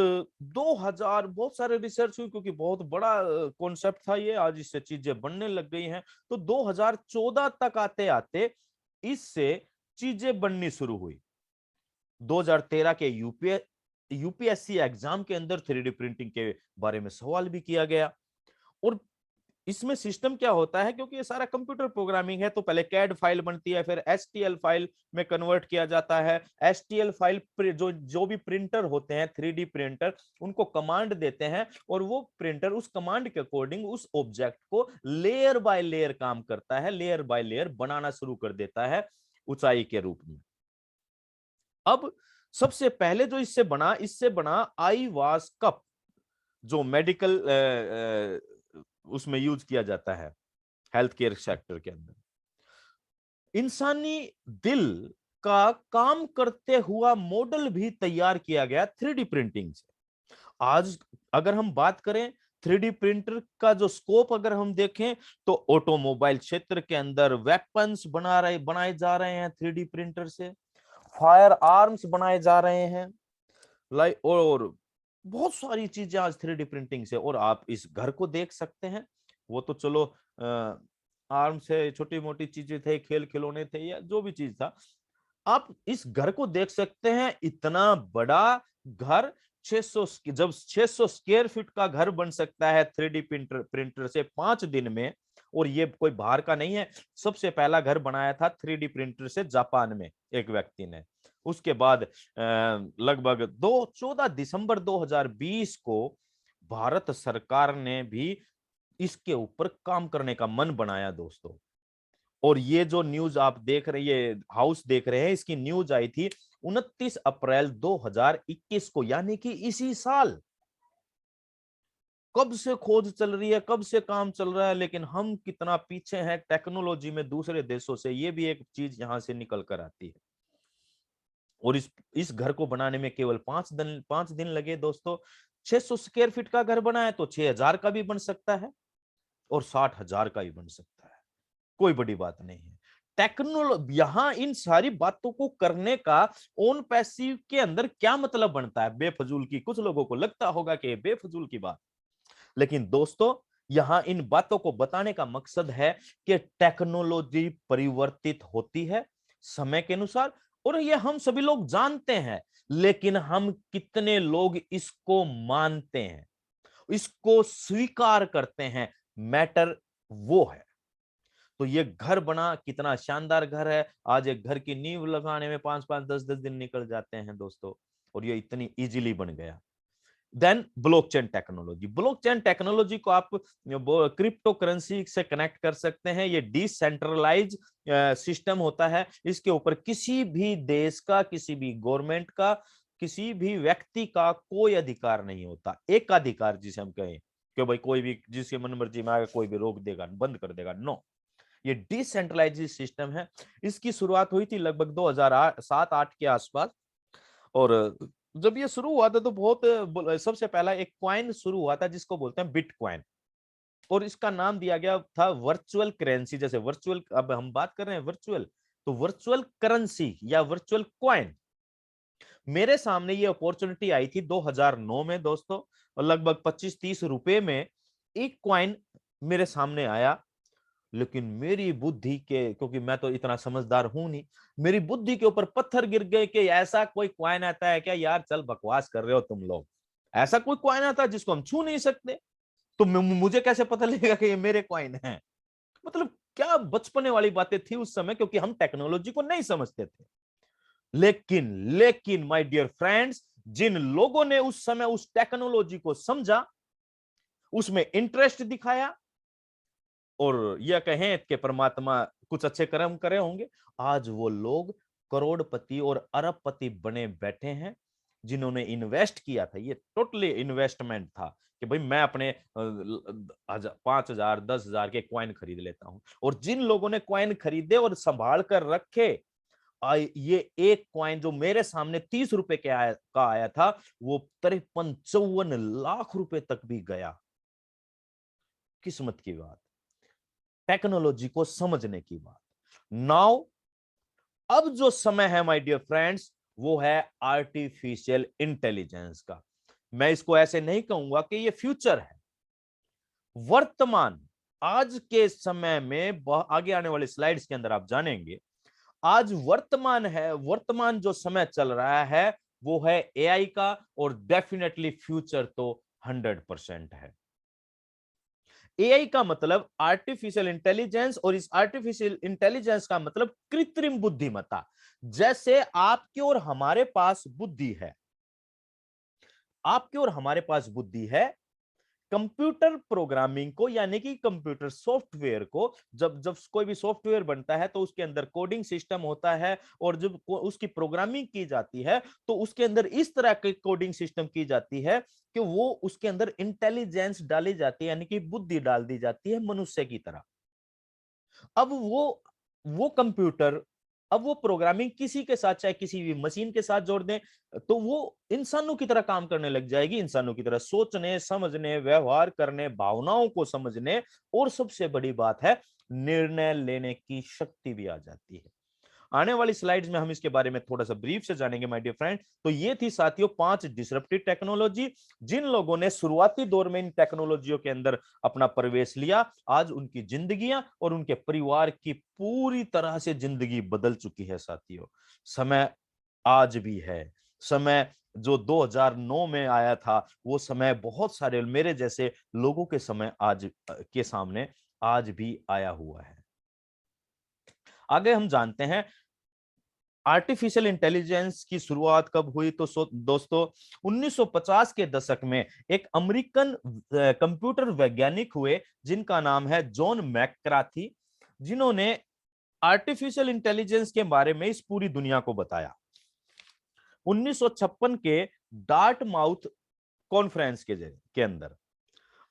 2000 बहुत सारे रिसर्च हुई, क्योंकि बहुत बड़ा कॉन्सेप्ट था ये, आज इससे चीजें बनने लग गई हैं। तो 2014 तक आते आते इससे चीजें बननी शुरू हुई। 2013 के यूपीएससी एग्जाम के अंदर 3D प्रिंटिंग के बारे में सवाल भी किया गया। और इसमें सिस्टम क्या होता है, क्योंकि ये सारा कंप्यूटर प्रोग्रामिंग है, तो पहले कैड फाइल बनती है, फिर एसटीएल फाइल में कन्वर्ट किया जाता है। एसटीएल फाइल जो भी प्रिंटर होते हैं 3D प्रिंटर, उनको कमांड देते हैं और वो प्रिंटर उस कमांड के अकॉर्डिंग उस ऑब्जेक्ट को लेयर बाय लेयर काम करता है, लेयर बाय लेयर बनाना शुरू कर देता है ऊंचाई के रूप में। अब सबसे पहले जो इससे बना आईवास कप, जो मेडिकल उसमें यूज किया जाता है हेल्थ केयर सेक्टर के अंदर। इंसानी दिल का काम करते हुआ मॉडल भी तैयार किया गया 3D प्रिंटिंग से। आज अगर हम बात करें 3D प्रिंटर का जो स्कोप अगर हम देखें, तो ऑटोमोबाइल क्षेत्र के अंदर वेपन्स बनाए जा रहे हैं 3D प्रिंटर से, फायर आर्म्स बनाए जा रहे हैं, और बहुत सारी चीजें आज 3D प्रिंटिंग से। और आप इस घर को देख सकते हैं, वो तो चलो आर्म से छोटी मोटी चीजें थे, खेल खिलौने थे या जो भी चीज था, आप इस घर को देख सकते हैं। इतना बड़ा घर, 600 जब 600 स्क्वायर फीट का घर बन सकता है 3D प्रिंटर से 5 दिन में, और ये कोई बाहर का नहीं है। सबसे पहला घर बनाया था 3D प्रिंटर से जापान में एक व्यक्ति ने। उसके बाद लगभग 14 दिसंबर 2020 को भारत सरकार ने भी इसके ऊपर काम करने का मन बनाया दोस्तों। और ये जो न्यूज आप देख रहे, ये हाउस देख रहे हैं, इसकी न्यूज आई थी 29 अप्रैल 2021 को, यानी कि इसी साल। कब से खोज चल रही है, कब से काम चल रहा है, लेकिन हम कितना पीछे हैं टेक्नोलॉजी में दूसरे देशों से, ये भी एक चीज यहां से निकल कर आती है। और इस घर को बनाने में केवल 5 दिन लगे दोस्तों। 600 स्क्वायर फीट का घर बना है तो 6000 का भी बन सकता है और 60,000 का भी बन सकता है, कोई बड़ी बात नहीं है। टेक्नोलॉजी यहां इन सारी बातों को करने का ओन पैसिव के अंदर क्या मतलब बनता है, बेफजूल की। कुछ लोगों को लगता होगा कि बेफजूल की बात, लेकिन दोस्तों यहां इन बातों को बताने का मकसद है कि टेक्नोलॉजी परिवर्तित होती है समय के अनुसार, और ये हम सभी लोग जानते हैं, लेकिन हम कितने लोग इसको मानते हैं, इसको स्वीकार करते हैं, मैटर वो है। तो ये घर बना, कितना शानदार घर है। आज एक घर की नींव लगाने में 5-5 10-10 दिन निकल जाते हैं दोस्तों, और ये इतनी इजीली बन गया। Then blockchain technology. Blockchain technology को आप क्रिप्टो करेंसी से कनेक्ट कर सकते हैं। ये डिसेंट्रलाइज सिस्टम होता है, इसके ऊपर किसी भी देश का, किसी भी गवर्नमेंट का, किसी भी व्यक्ति का कोई अधिकार नहीं होता। एक अधिकार जिसे हम कहें कि भाई कोई भी जिसके मन मर्जी में आएगा कोई भी रोक देगा, बंद कर देगा, नो। ये डिसेंट्रलाइज सिस्टम है। इसकी शुरुआत हुई थी लगभग 2007-8 के आसपास, और जब ये शुरू हुआ था तो बहुत सबसे पहला एक कॉइन शुरू हुआ था जिसको बोलते हैं बिटकॉइन, और इसका नाम दिया गया था वर्चुअल करेंसी। जैसे वर्चुअल, अब हम बात कर रहे हैं वर्चुअल, तो वर्चुअल करेंसी या वर्चुअल कॉइन। मेरे सामने ये अपॉर्चुनिटी आई थी 2009 में दोस्तों, और लगभग 25-30 रुपए में एक कॉइन मेरे सामने आया। लेकिन मेरी बुद्धि के, क्योंकि मैं तो इतना समझदार हूं नहीं, मेरी बुद्धि के ऊपर पत्थर गिर गए कि ऐसा कोई कॉइन आता है क्या यार, चल बकवास कर रहे हो तुम लोग, ऐसा कोई कॉइन आता है जिसको हम छू नहीं सकते, तो मुझे कैसे पता लगेगा कि ये मेरे कॉइन है। मतलब क्या बचपने वाली बातें थी उस समय, क्योंकि हम टेक्नोलॉजी को नहीं समझते थे। लेकिन माय डियर फ्रेंड्स, जिन लोगों ने उस समय उस टेक्नोलॉजी को समझा, उसमें इंटरेस्ट दिखाया, और यह कहें कि परमात्मा कुछ अच्छे कर्म करे होंगे, आज वो लोग करोड़पति और अरबपति बने बैठे हैं। जिन्होंने इन्वेस्ट किया था, ये टोटली इन्वेस्टमेंट था कि भाई मैं अपने 5,000 10,000 के क्वाइन खरीद लेता हूं, और जिन लोगों ने क्वाइन खरीदे और संभाल कर रखे, ये एक क्वाइन जो मेरे सामने 30 रुपए का आया था, वो 53-54 लाख रुपए तक भी गया। किस्मत की बात, टेक्नोलॉजी को समझने की बात। नाउ अब जो समय है माय डियर फ्रेंड्स, वो है आर्टिफिशियल इंटेलिजेंस का। मैं इसको ऐसे नहीं कहूंगा कि ये फ्यूचर है, वर्तमान, आज के समय में, आगे आने वाले स्लाइड्स के अंदर आप जानेंगे, आज वर्तमान है, वर्तमान जो समय चल रहा है वो है एआई का, और डेफिनेटली फ्यूचर तो 100% है। एआई का मतलब आर्टिफिशियल इंटेलिजेंस, और इस आर्टिफिशियल इंटेलिजेंस का मतलब कृत्रिम बुद्धिमत्ता। जैसे आपके और हमारे पास बुद्धि है, आपके और हमारे पास बुद्धि है, कंप्यूटर प्रोग्रामिंग को, यानी कि कंप्यूटर सॉफ्टवेयर को, जब जब कोई भी सॉफ्टवेयर बनता है तो उसके अंदर कोडिंग सिस्टम होता है, और जब उसकी प्रोग्रामिंग की जाती है तो उसके अंदर इस तरह की कोडिंग सिस्टम की जाती है कि वो उसके अंदर इंटेलिजेंस डाली जाती है, यानी कि बुद्धि डाल दी जाती है मनुष्य की तरह। अब वो कंप्यूटर, अब वो प्रोग्रामिंग किसी के साथ, चाहे किसी भी मशीन के साथ जोड़ दें, तो वो इंसानों की तरह काम करने लग जाएगी, इंसानों की तरह सोचने, समझने, व्यवहार करने, भावनाओं को समझने, और सबसे बड़ी बात है, निर्णय लेने की शक्ति भी आ जाती है। आने वाली स्लाइड्स में हम इसके बारे में थोड़ा सा ब्रीफ से जानेंगे माय डियर फ्रेंड। तो ये थी साथियों 5 डिसरप्टिव टेक्नोलॉजी, जिन लोगों ने शुरुआती दौर में इन टेक्नोलॉजियों के अंदर अपना प्रवेश लिया, आज उनकी जिंदगियां और उनके परिवार की पूरी तरह से जिंदगी बदल चुकी है साथियों। समय आज भी है, समय जो 2009 में आया था, वो समय बहुत सारे मेरे जैसे लोगों के समय आज के सामने आज भी आया हुआ है। आगे हम जानते हैं आर्टिफिशियल इंटेलिजेंस की शुरुआत कब हुई। तो दोस्तों 1950 के दशक में एक अमेरिकन कंप्यूटर वैज्ञानिक हुए, जिनका नाम है जॉन मैककार्थी, जिन्होंने आर्टिफिशियल इंटेलिजेंस के बारे में इस पूरी दुनिया को बताया। 1956 के डार्टमाउथ कॉन्फ्रेंस के अंदर,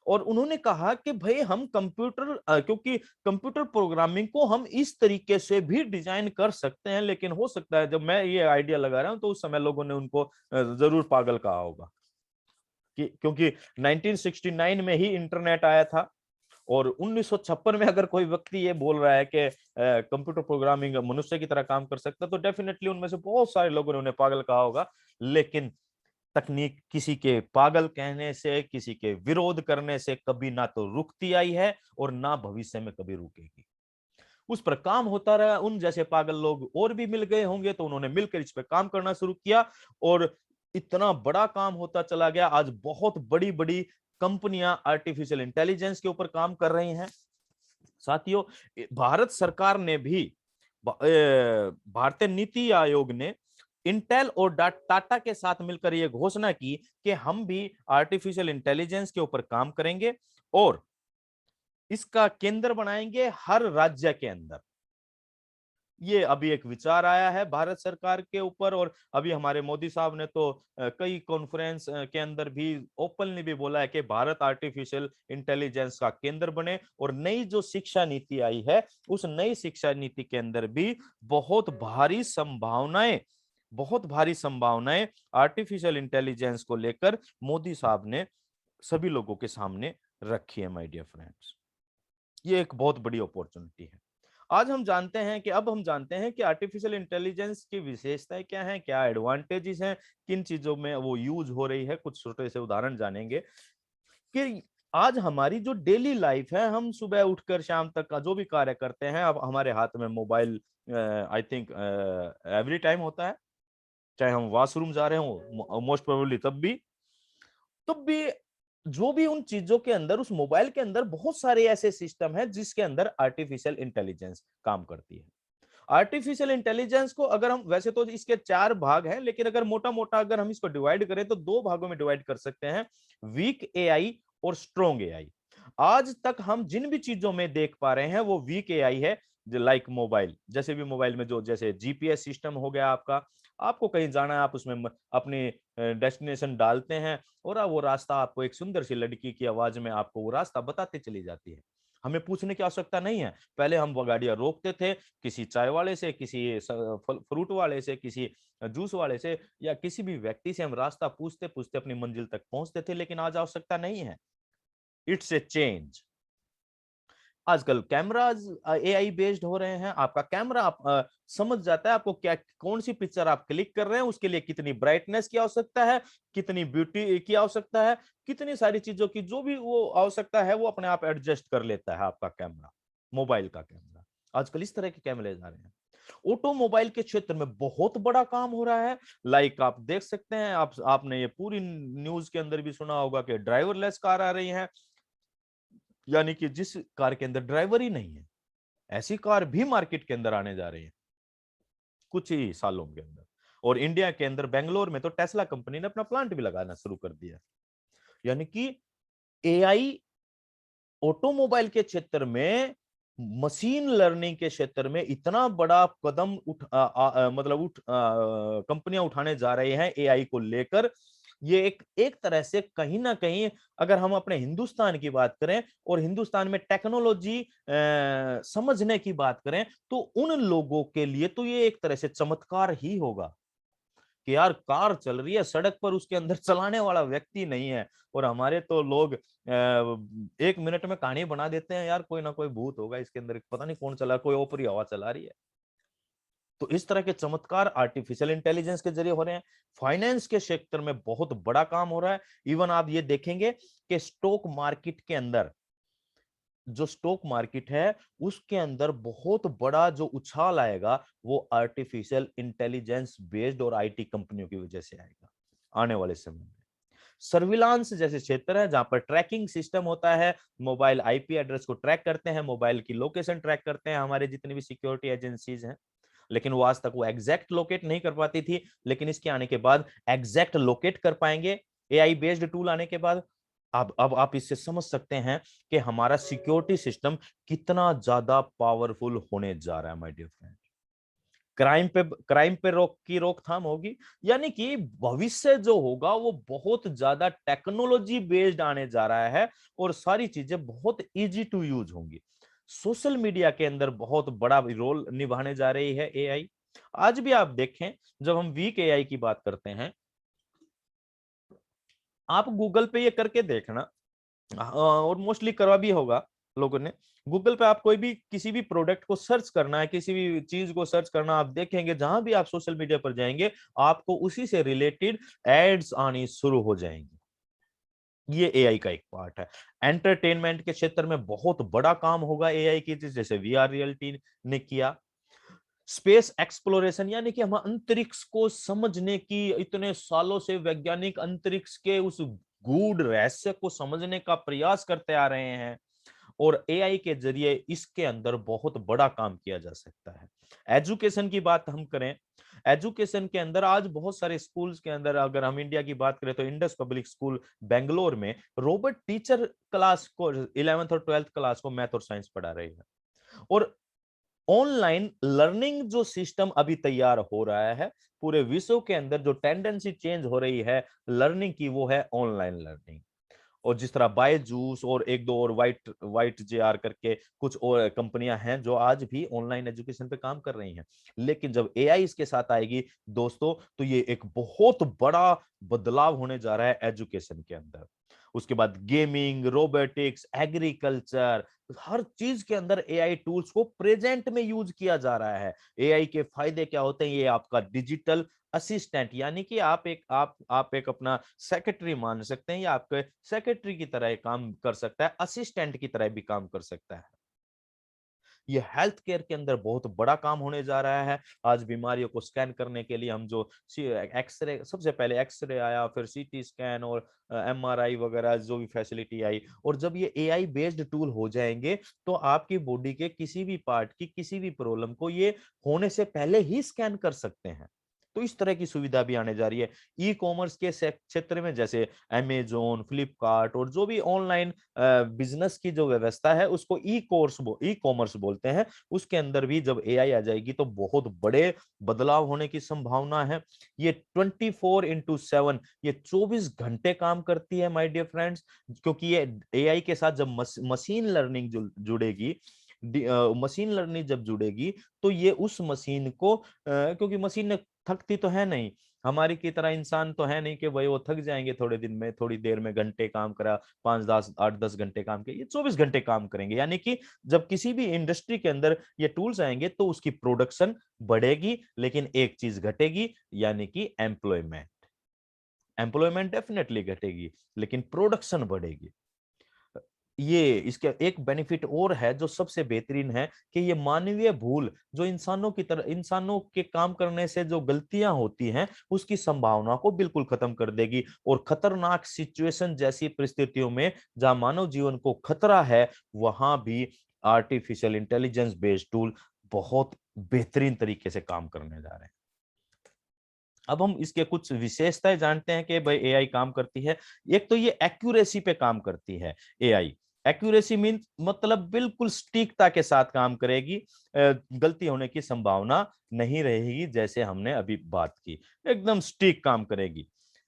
और उन्होंने कहा कि भाई हम क्योंकि कंप्यूटर प्रोग्रामिंग को हम इस तरीके से भी डिजाइन कर सकते हैं, लेकिन हो सकता है, जब मैं ये आइडिया लगा रहा हूं तो उस समय लोगों ने उनको जरूर पागल कहा होगा, क्योंकि 1969 में ही इंटरनेट आया था, और 1956 में अगर कोई व्यक्ति ये बोल रहा है कि कंप्यूटर प्रोग्रामिंग मनुष्य की तरह काम कर सकता है, तो डेफिनेटली उनमें से बहुत सारे लोगों ने उन्हें पागल कहा होगा। लेकिन तकनीक किसी के पागल कहने से, किसी के विरोध करने से कभी ना तो रुकती आई है, और ना भविष्य में कभी रुकेगी। उस पर काम होता रहा, उन जैसे पागल लोग और भी मिल गए होंगे, तो उन्होंने मिलकर इस पर काम करना शुरू किया, और इतना बड़ा काम होता चला गया। आज बहुत बड़ी बड़ी कंपनियां आर्टिफिशियल इंटेलिजेंस के ऊपर काम कर रही हैं साथियों। भारत सरकार ने भी, भारतीय नीति आयोग ने इंटेल और टाटा के साथ मिलकर यह घोषणा की कि हम भी आर्टिफिशियल इंटेलिजेंस के ऊपर काम करेंगे, और इसका केंद्र बनाएंगे हर राज्य के अंदर। ये अभी एक विचार आया है भारत सरकार के ऊपर, और अभी हमारे मोदी साहब ने तो कई कॉन्फ्रेंस के अंदर भी ओपनली भी बोला है कि भारत आर्टिफिशियल इंटेलिजेंस का केंद्र बने। और नई जो शिक्षा नीति आई है, उस नई शिक्षा नीति के अंदर भी बहुत भारी संभावनाएं आर्टिफिशियल इंटेलिजेंस को लेकर मोदी साहब ने सभी लोगों के सामने रखी है माय डियर फ्रेंड्स। ये एक बहुत बड़ी अपॉर्चुनिटी है। आज हम जानते हैं कि आर्टिफिशियल इंटेलिजेंस की विशेषताएं क्या हैं, क्या एडवांटेजेस हैं, किन चीजों में वो यूज हो रही है। कुछ छोटे से उदाहरण जानेंगे कि आज हमारी जो डेली लाइफ है, हम सुबह उठकर शाम तक का जो भी कार्य करते हैं, अब हमारे हाथ में mobile I think every time होता है, चाहे हम वॉशरूम जा रहे हो मोस्ट प्रोबेबली तब भी जो भी उन चीजों के अंदर, उस मोबाइल के अंदर बहुत सारे ऐसे सिस्टम है जिसके अंदर आर्टिफिशियल इंटेलिजेंस काम करती है। आर्टिफिशियल इंटेलिजेंस को अगर हम, वैसे तो इसके 4 भाग हैं, लेकिन अगर मोटा मोटा अगर हम इसको डिवाइड करें तो 2 भागों में डिवाइड कर सकते हैं, वीक एआई और स्ट्रॉन्ग एआई। आज तक हम जिन भी चीजों में देख पा रहे हैं वो वीक एआई है, लाइक मोबाइल, जैसे भी मोबाइल में जो जैसे जीपीएस सिस्टम हो गया आपका, आपको कहीं जाना है आप उसमें अपनी डेस्टिनेशन डालते हैं और वो रास्ता आपको एक सुंदर सी लड़की की आवाज में आपको वो रास्ता बताते चली जाती है। हमें पूछने की आवश्यकता नहीं है। पहले हम वो गाड़ियां रोकते थे, किसी चाय वाले से, किसी फ्रूट वाले से, किसी जूस वाले से, या किसी भी व्यक्ति से हम रास्ता पूछते पूछते अपनी मंजिल तक पहुंचते थे, लेकिन आज आवश्यकता नहीं है। It's a change. आजकल कैमराज एआई बेस्ड हो रहे हैं। आपका कैमरा समझ जाता है आपको क्या, कौन सी पिक्चर आप क्लिक कर रहे हैं, उसके लिए कितनी ब्राइटनेस की आवश्यकता है, कितनी ब्यूटी की आवश्यकता है, कितनी सारी चीजों की जो भी वो आवश्यकता है वो अपने आप एडजस्ट कर लेता है आपका कैमरा, मोबाइल का कैमरा। आजकल इस तरह के कैमरे आ रहे हैं। ऑटोमोबाइल के क्षेत्र में बहुत बड़ा काम हो रहा है। लाइक आप देख सकते हैं, आपने ये पूरी न्यूज के अंदर भी सुना होगा कि ड्राइवरलेस कार आ रही है, यानी कि जिस कार के अंदर ड्राइवर ही नहीं है, ऐसी कार भी मार्केट के अंदर आने जा रही है कुछ ही सालों के अंदर। और इंडिया के अंदर बेंगलोर में तो टेस्ला कंपनी ने अपना प्लांट भी लगाना शुरू कर दिया। यानी कि एआई ऑटोमोबाइल के क्षेत्र में, मशीन लर्निंग के क्षेत्र में इतना बड़ा कदम कंपनियां उठाने जा रहे हैं एआई को लेकर। ये एक तरह से कहीं ना कहीं, अगर हम अपने हिंदुस्तान की बात करें और हिंदुस्तान में टेक्नोलॉजी समझने की बात करें, तो उन लोगों के लिए तो ये एक तरह से चमत्कार ही होगा कि यार कार चल रही है सड़क पर, उसके अंदर चलाने वाला व्यक्ति नहीं है। और हमारे तो लोग 1 मिनट में कहानी बना देते हैं, यार कोई ना कोई भूत होगा इसके अंदर, पता नहीं कौन चला, कोई ऊपरी हवा चला रही है। तो इस तरह के चमत्कार आर्टिफिशियल इंटेलिजेंस के जरिए हो रहे हैं। फाइनेंस के क्षेत्र में बहुत बड़ा काम हो रहा है। इवन आप ये देखेंगे कि स्टॉक मार्केट के अंदर, जो स्टॉक मार्केट है उसके अंदर बहुत बड़ा जो उछाल आएगा वो आर्टिफिशियल इंटेलिजेंस बेस्ड और आईटी कंपनियों की वजह से आएगा आने वाले समय में। सर्विलांस जैसे क्षेत्र है जहां पर ट्रैकिंग सिस्टम होता है, मोबाइल आईपी एड्रेस को ट्रैक करते हैं, मोबाइल की लोकेशन ट्रैक करते हैं हमारे जितने भी सिक्योरिटी एजेंसीज हैं, लेकिन वो आज तक वो एग्जैक्ट लोकेट नहीं कर पाती थी, लेकिन इसके आने के बाद एग्जैक्ट लोकेट कर पाएंगे एआई बेस्ड टूल आने के बाद। अब आप इससे समझ सकते हैं कि हमारा सिक्योरिटी सिस्टम कितना ज्यादा पावरफुल होने जा रहा है माय डियर फ्रेंड। क्राइम पे रोकथाम होगी, यानी कि भविष्य जो होगा वो बहुत ज्यादा टेक्नोलॉजी बेस्ड आने जा रहा है और सारी चीजें बहुत इजी टू यूज होंगी। सोशल मीडिया के अंदर बहुत बड़ा रोल निभाने जा रही है एआई। आज भी आप देखें, जब हम वीक एआई की बात करते हैं, आप गूगल पे ये करके देखना, और मोस्टली करवा भी होगा लोगों ने। गूगल पे आप कोई भी किसी भी प्रोडक्ट को सर्च करना है, किसी भी चीज को सर्च करना, आप देखेंगे जहां भी आप सोशल मीडिया पर जाएंगे आपको उसी से रिलेटेड एड्स आनी शुरू हो जाएंगी। ये एआई का एक पार्ट है। एंटरटेनमेंट के क्षेत्र में बहुत बड़ा काम होगा एआई की, जैसे वीआर रियलिटी ने किया। स्पेस एक्सप्लोरेशन, यानी कि हम अंतरिक्ष को समझने की, इतने सालों से वैज्ञानिक अंतरिक्ष के उस गूढ़ रहस्य को समझने का प्रयास करते आ रहे हैं और एआई के जरिए इसके अंदर बहुत बड़ा काम किया जा सकता है। एजुकेशन की बात हम करें, एजुकेशन के अंदर आज बहुत सारे स्कूल्स के अंदर, अगर हम इंडिया की बात करें तो इंडस पब्लिक स्कूल बेंगलोर में रोबोट टीचर क्लास को, 11th और 12th क्लास को मैथ और साइंस पढ़ा रही है। और ऑनलाइन लर्निंग जो सिस्टम अभी तैयार हो रहा है पूरे विश्व के अंदर, जो टेंडेंसी चेंज हो रही है लर्निंग की, वो है ऑनलाइन लर्निंग। और जिस तरह बायजूस और एक दो और वाइट वाइट जेआर करके कुछ और कंपनियां हैं जो आज भी ऑनलाइन एजुकेशन पे काम कर रही हैं, लेकिन जब एआई इसके साथ आएगी दोस्तों, तो ये एक बहुत बड़ा बदलाव होने जा रहा है एजुकेशन के अंदर। उसके बाद गेमिंग, रोबोटिक्स, एग्रीकल्चर, हर चीज के अंदर एआई टूल्स को प्रेजेंट में यूज किया जा रहा है। एआई के फायदे क्या होते हैं? ये आपका डिजिटल असिस्टेंट, यानी कि आप एक अपना सेक्रेटरी मान सकते हैं, या आपके सेक्रेटरी की तरह काम कर सकता है, असिस्टेंट की तरह भी काम कर सकता है। ये हेल्थ केयर के अंदर बहुत बड़ा काम होने जा रहा है। आज बीमारियों को स्कैन करने के लिए हम जो एक्सरे, सबसे पहले एक्सरे आया, फिर सीटी स्कैन और एमआरआई वगैरह जो भी फैसिलिटी आई, और जब ये एआई बेस्ड टूल हो जाएंगे तो आपकी बॉडी के किसी भी पार्ट की किसी भी प्रॉब्लम को ये होने से पहले ही स्कैन कर सकते हैं। तो इस तरह की सुविधा भी आने जा रही है। ई कॉमर्स के क्षेत्र में जैसे अमेजोन, फ्लिपकार्ट और जो भी ऑनलाइन बिजनेस की जो व्यवस्था है उसको ई कॉमर्स बोलते हैं। उसके अंदर भी जब एआई आ जाएगी तो बहुत बड़े बदलाव होने की संभावना है। ये 24/7 ये 24 घंटे काम करती है माय डियर फ्रेंड्स, क्योंकि ये एआई के साथ जब मशीन लर्निंग जुड़ेगी, मशीन लर्निंग जब जुड़ेगी तो ये उस मशीन को क्योंकि मशीन थकती तो है नहीं, हमारी की तरह इंसान तो है नहीं कि भाई वो थक जाएंगे थोड़े दिन में, थोड़ी देर में घंटे काम करा, 5 10 8 10 घंटे काम किया, ये 24 घंटे काम करेंगे। यानी कि जब किसी भी इंडस्ट्री के अंदर ये टूल्स आएंगे तो उसकी प्रोडक्शन बढ़ेगी, लेकिन एक चीज घटेगी, यानी कि एम्प्लॉयमेंट। एम्प्लॉयमेंट डेफिनेटली घटेगी लेकिन प्रोडक्शन बढ़ेगी। ये इसके एक बेनिफिट और है जो सबसे बेहतरीन है कि ये मानवीय भूल जो इंसानों की तरह, इंसानों के काम करने से जो गलतियां होती हैं उसकी संभावना को बिल्कुल खत्म कर देगी। और खतरनाक सिचुएशन जैसी परिस्थितियों में जहां मानव जीवन को खतरा है, वहां भी आर्टिफिशियल इंटेलिजेंस बेस्ड टूल बहुत बेहतरीन तरीके से काम करने जा रहे हैं। अब हम इसके कुछ विशेषताएं जानते हैं कि भाई एआई काम करती है। एक तो ये एक्यूरेसी पे काम करती है एआई। एक्यूरेसी मीन मतलब बिल्कुल सटीकता के साथ काम करेगी, गलती होने की संभावना नहीं रहेगी, जैसे हमने अभी बात की, एकदम सटीक काम करेगी।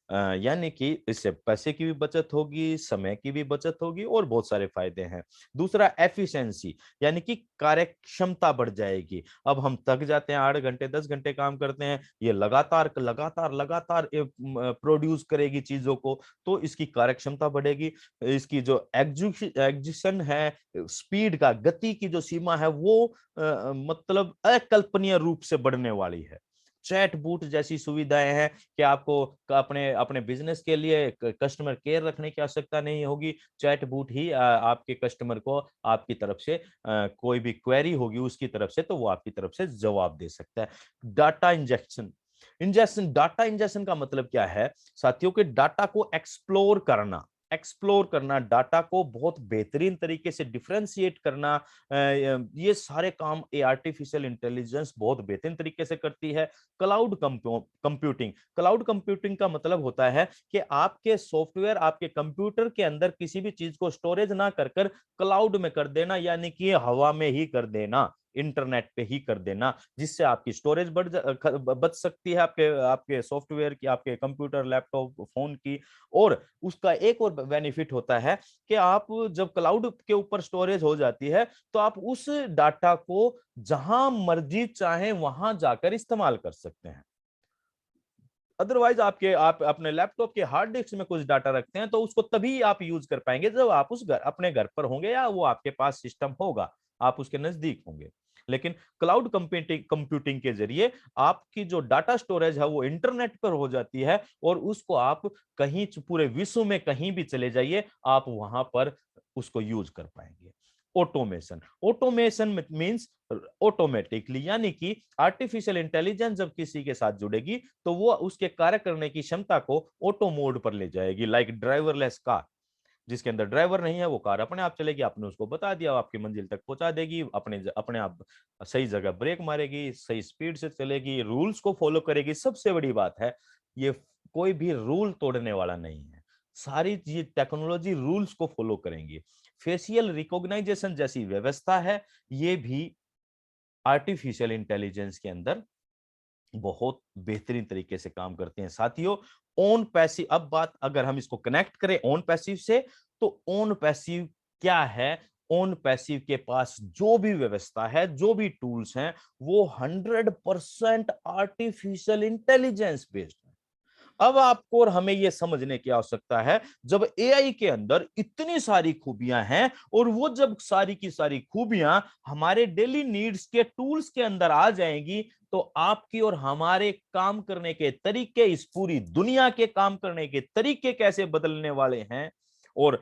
यानी कि इससे पैसे की भी बचत होगी, समय की भी बचत होगी और बहुत सारे फायदे हैं। दूसरा एफिशिएंसी, यानी कि कार्यक्षमता बढ़ जाएगी। अब हम थक जाते हैं, 8 घंटे 10 घंटे काम करते हैं, ये लगातार लगातार लगातार प्रोड्यूस करेगी चीजों को, तो इसकी कार्यक्षमता बढ़ेगी। इसकी जो एग्जीक्यूशन है, स्पीड का, गति की जो सीमा है वो मतलब अकल्पनीय रूप से बढ़ने वाली है। चैट बूट जैसी सुविधाएं हैं कि आपको अपने अपने बिजनेस के लिए कस्टमर केयर रखने की आवश्यकता नहीं होगी। चैट बूट ही आपके कस्टमर को आपकी तरफ से कोई भी क्वेरी होगी उसकी तरफ से, तो वो आपकी तरफ से जवाब दे सकता है। डाटा इंजेक्शन, डाटा इंजेक्शन का मतलब क्या है साथियों, के डाटा को एक्सप्लोर करना, डाटा को बहुत बेहतरीन तरीके से डिफरेंशिएट करना, ये सारे काम ये आर्टिफिशियल इंटेलिजेंस बहुत बेहतरीन तरीके से करती है। क्लाउड कंप्यूटिंग का मतलब होता है कि आपके सॉफ्टवेयर आपके कंप्यूटर के अंदर किसी भी चीज को स्टोरेज ना कर कर क्लाउड में कर देना, यानी कि हवा में ही कर देना, इंटरनेट पे ही कर देना, जिससे आपकी स्टोरेज बच सकती है, आपके आपके सॉफ्टवेयर की, आपके कंप्यूटर, लैपटॉप, फोन की। और उसका एक और बेनिफिट होता है कि आप जब क्लाउड के ऊपर स्टोरेज हो जाती है तो आप उस डाटा को जहां मर्जी चाहे वहां जाकर इस्तेमाल कर सकते हैं। अदरवाइज आप अपने लैपटॉप के हार्ड डिस्क में कुछ डाटा रखते हैं तो उसको तभी आप यूज कर पाएंगे जब आप अपने घर पर होंगे या वो आपके पास सिस्टम होगा, आप उसके नजदीक होंगे। लेकिन क्लाउड कंप्यूटिंग के जरिए आपकी जो डाटा स्टोरेज है वो इंटरनेट पर हो जाती है और उसको आप कहीं पूरे विश्व में कहीं भी चले जाइए, आप वहां पर उसको यूज कर पाएंगे। ऑटोमेशन, ऑटोमेशन मींस ऑटोमेटिकली, यानी कि आर्टिफिशियल इंटेलिजेंस जब किसी के साथ जुड़ेगी तो वो उसके कार्य करने की क्षमता को ऑटो मोड पर ले जाएगी। लाइक ड्राइवरलेस कार, जिसके अंदर ड्राइवर नहीं है, वो कार अपने आप चलेगी, आपने उसको बता दिया, आपकी मंजिल तक पहुंचा देगी, अपने अपने आप सही जगह ब्रेक मारेगी, सही स्पीड से चलेगी, रूल्स को फॉलो करेगी। सबसे बड़ी बात है ये कोई भी रूल तोड़ने वाला नहीं है, सारी ये टेक्नोलॉजी रूल्स को फॉलो करेंगी। फेशियल रिकॉग्नाइजेशन जैसी व्यवस्था है, ये भी आर्टिफिशियल इंटेलिजेंस के अंदर बहुत बेहतरीन तरीके से काम करते हैं साथियों। ओन पैसिव, अब बात अगर हम इसको कनेक्ट करें ओन पैसिव से, तो ओन पैसिव क्या है? ओन पैसिव के पास जो भी व्यवस्था है, जो भी टूल्स हैं, वो 100% आर्टिफिशियल इंटेलिजेंस बेस्ड है। अब आपको और हमें यह समझने की आवश्यकता है, जब एआई के अंदर इतनी सारी खूबियां हैं और वो जब सारी की सारी खूबियां हमारे डेली नीड्स के टूल्स के अंदर आ जाएंगी, तो आपकी और हमारे काम करने के तरीके, इस पूरी दुनिया के काम करने के तरीके कैसे बदलने वाले हैं। और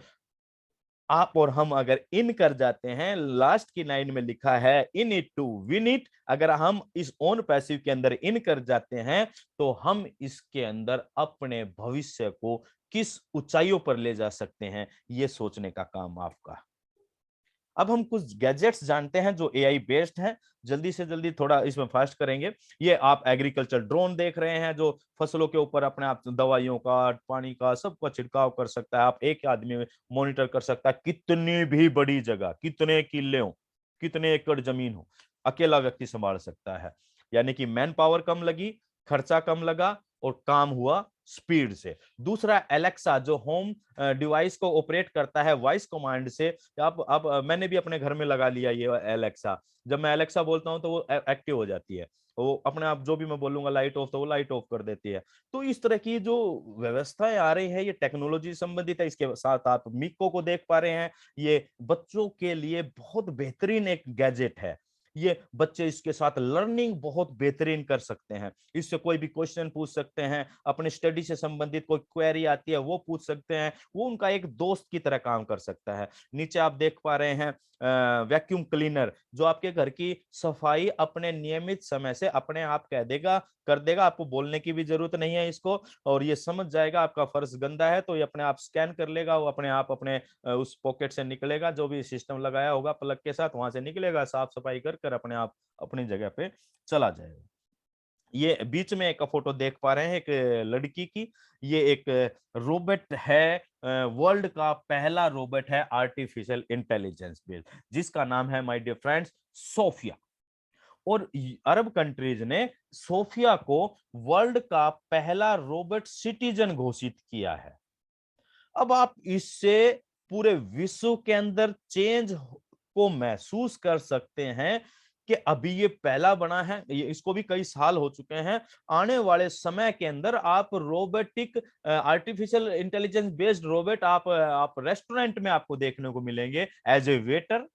आप और हम अगर इन कर जाते हैं, लास्ट की लाइन में लिखा है in it to win it, अगर हम इस ओन पैसिव के अंदर इन कर जाते हैं तो हम इसके अंदर अपने भविष्य को किस ऊंचाइयों पर ले जा सकते हैं, ये सोचने का काम आपका। अब हम कुछ गैजेट्स जानते हैं जो एआई बेस्ड हैं, जल्दी से जल्दी थोड़ा इसमें फास्ट करेंगे। ये आप एग्रीकल्चर ड्रोन देख रहे हैं जो फसलों के ऊपर अपने आप दवाइयों का, पानी का, सबका छिड़काव कर सकता है। आप एक आदमी मॉनिटर कर सकता है कितनी भी बड़ी जगह, कितने किले हो, कितने एकड़ जमीन हो, अकेला व्यक्ति संभाल सकता है। यानी कि मैन पावर कम लगी, खर्चा कम लगा और काम हुआ स्पीड से। दूसरा एलेक्सा जो होम डिवाइस को ऑपरेट करता है वॉइस कमांड से। अब मैंने भी अपने घर में लगा लिया ये एलेक्सा। जब मैं एलेक्सा बोलता हूं तो वो एक्टिव हो जाती है, वो अपने आप जो भी मैं बोलूंगा लाइट ऑफ, तो वो लाइट ऑफ कर देती है। तो इस तरह की जो व्यवस्थाएं आ रही है ये टेक्नोलॉजी संबंधित है। इसके साथ आप मिको को देख पा रहे हैं, ये बच्चों के लिए बहुत बेहतरीन एक गैजेट है। ये बच्चे इसके साथ लर्निंग बहुत बेहतरीन कर सकते हैं, इससे कोई भी क्वेश्चन पूछ सकते हैं, अपने स्टडी से संबंधित कोई क्वेरी आती है वो पूछ सकते हैं, वो उनका एक दोस्त की तरह काम कर सकता है। नीचे आप देख पा रहे हैं वैक्यूम क्लीनर जो आपके घर की सफाई अपने नियमित समय से अपने आप कह देगा, कर देगा, आपको बोलने की भी जरूरत नहीं है इसको, और ये समझ जाएगा आपका फर्श गंदा है तो ये अपने आप स्कैन कर लेगा, वो अपने आप अपने उस पॉकेट से निकलेगा, जो भी सिस्टम लगाया होगा प्लग के साथ वहां से निकलेगा, साफ सफाई कर कर अपने आप अपनी जगह पे चला जाएगा। ये बीच में एक फोटो देख पा रहे हैं एक लड़की की, ये एक रोबोट है, वर्ल्ड का पहला रोबोट है आर्टिफिशियल इंटेलिजेंस बेस्ड, जिसका नाम है माय डियर फ्रेंड्स सोफिया। और अरब कंट्रीज ने सोफिया को वर्ल्ड का पहला रोबोट सिटीजन घोषित किया है। अब आप इससे पूरे विश्व के अंदर चेंज को महसूस कर सकते हैं कि अभी ये पहला बना है, ये इसको भी कई साल हो चुके हैं। आने वाले समय के अंदर आप robotic artificial intelligence based robot आप रेस्टोरेंट में आपको देखने को मिलेंगे एज ए वेटर,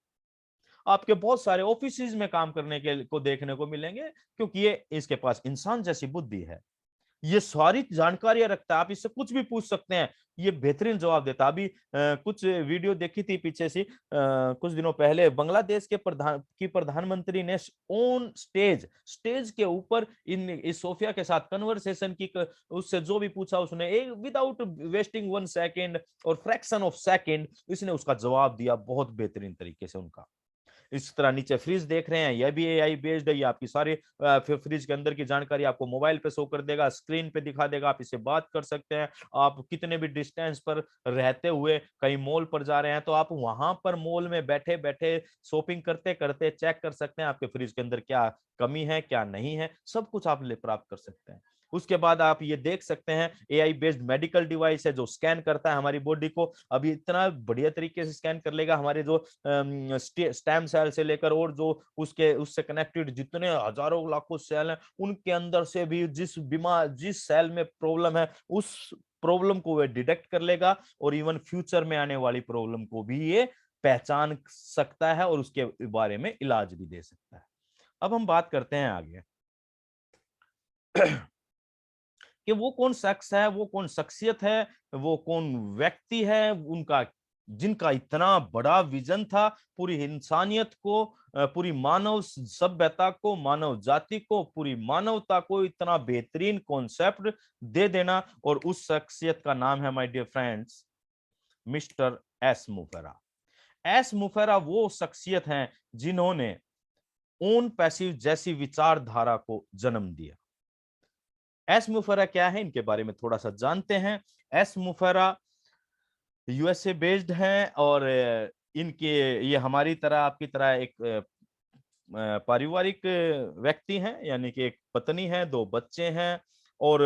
आपके बहुत सारे ऑफिसेज में काम करने के को देखने को मिलेंगे, क्योंकि ये इसके पास इंसान जैसी बुद्धि है, ये सारी जानकारियां रखता है, आप इससे कुछ भी पूछ सकते हैं, ये बेहतरीन जवाब देता। अभी कुछ वीडियो देखी थी पीछे से कुछ दिनों पहले, बांग्लादेश के प्रधानमंत्री ने ऑन स्टेज के ऊपर इन इस सोफिया के साथ कन्वर्सेशन की, उससे जो भी पूछा उसने एक विदाउट वेस्टिंग 1 सेकेंड और फ्रैक्शन ऑफ सेकेंड इसने उसका जवाब दिया बहुत बेहतरीन तरीके से उनका। इस तरह नीचे फ्रिज देख रहे हैं, यह भी एआई बेस्ड है, ये आपकी सारी फ्रिज के अंदर की जानकारी आपको मोबाइल पे शो कर देगा, स्क्रीन पे दिखा देगा, आप इससे बात कर सकते हैं। आप कितने भी डिस्टेंस पर रहते हुए कहीं मॉल पर जा रहे हैं तो आप वहां पर मॉल में बैठे बैठे शॉपिंग करते करते चेक कर सकते हैं आपके फ्रिज के अंदर क्या कमी है क्या नहीं है, सब कुछ आप प्राप्त कर सकते हैं। उसके बाद आप ये देख सकते हैं एआई बेस्ड मेडिकल डिवाइस है जो स्कैन करता है हमारी बॉडी को, अभी इतना बढ़िया तरीके से स्कैन कर लेगा हमारे जो स्टेम सेल से लेकर और जो उससे कनेक्टेड जितने हजारों लाखों सेल हैं उनके अंदर से भी जिस सेल में प्रॉब्लम है उस प्रॉब्लम को वह डिटेक्ट कर लेगा, और इवन फ्यूचर में आने वाली प्रॉब्लम को भी ये पहचान सकता है और उसके बारे में इलाज भी दे सकता है। अब हम बात करते हैं आगे कि वो कौन शख्स है, वो कौन शख्सियत है, वो कौन व्यक्ति है उनका जिनका इतना बड़ा विजन था पूरी इंसानियत को, पूरी मानव सभ्यता को, मानव जाति को, पूरी मानवता को इतना बेहतरीन कॉन्सेप्ट दे देना, और उस शख्सियत का नाम है my dear friends mister S Mufera. S Mufera वो शख्सियत हैं जिन्होंने ओन पैसिव जैसी विचारधारा को जन्म दिया। एस मुफेरा क्या है इनके बारे में थोड़ा सा जानते हैं। एस मुफेरा यूएसए बेस्ड हैं और इनके ये हमारी तरह आपकी तरह एक पारिवारिक व्यक्ति हैं, यानी कि एक पत्नी है, 2 बच्चे हैं, और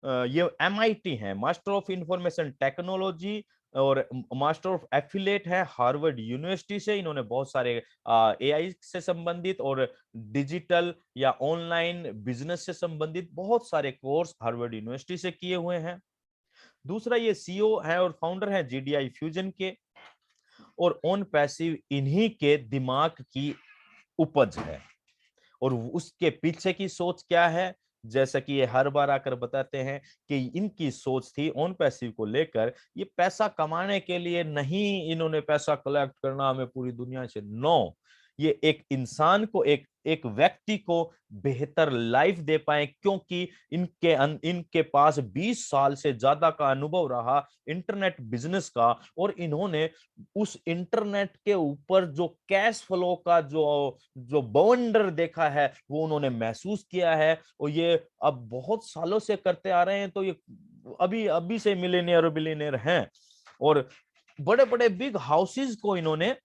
ये एमआईटी हैं, मास्टर ऑफ इंफॉर्मेशन टेक्नोलॉजी, और मास्टर ऑफ एफिलेट है हार्वर्ड यूनिवर्सिटी से। इन्होंने बहुत सारे एआई से संबंधित और डिजिटल या ऑनलाइन बिजनेस से संबंधित बहुत सारे कोर्स हार्वर्ड यूनिवर्सिटी से किए हुए हैं। दूसरा ये सीईओ है और फाउंडर है जीडीआई फ्यूजन के, और ऑन पैसिव इन्हीं के दिमाग की उपज है। और उसके पीछे की सोच क्या है, जैसा कि ये हर बार आकर बताते हैं कि इनकी सोच थी ऑन पैसिव को लेकर, ये पैसा कमाने के लिए नहीं, इन्होंने पैसा कलेक्ट करना हमें पूरी दुनिया से, नो, ये एक इंसान को, एक एक व्यक्ति को बेहतर लाइफ दे पाए, क्योंकि इनके पास 20 साल से ज्यादा का अनुभव रहा इंटरनेट बिजनेस का, और इन्होंने उस इंटरनेट के ऊपर जो कैश फ्लो का जो जो बवंडर देखा है वो उन्होंने महसूस किया है, और ये अब बहुत सालों से करते आ रहे हैं, तो ये अभी अभी से मिलेनियर और बिलियनियर हैं, और बड़े बड़े बिग हाउसेस को इन्होंने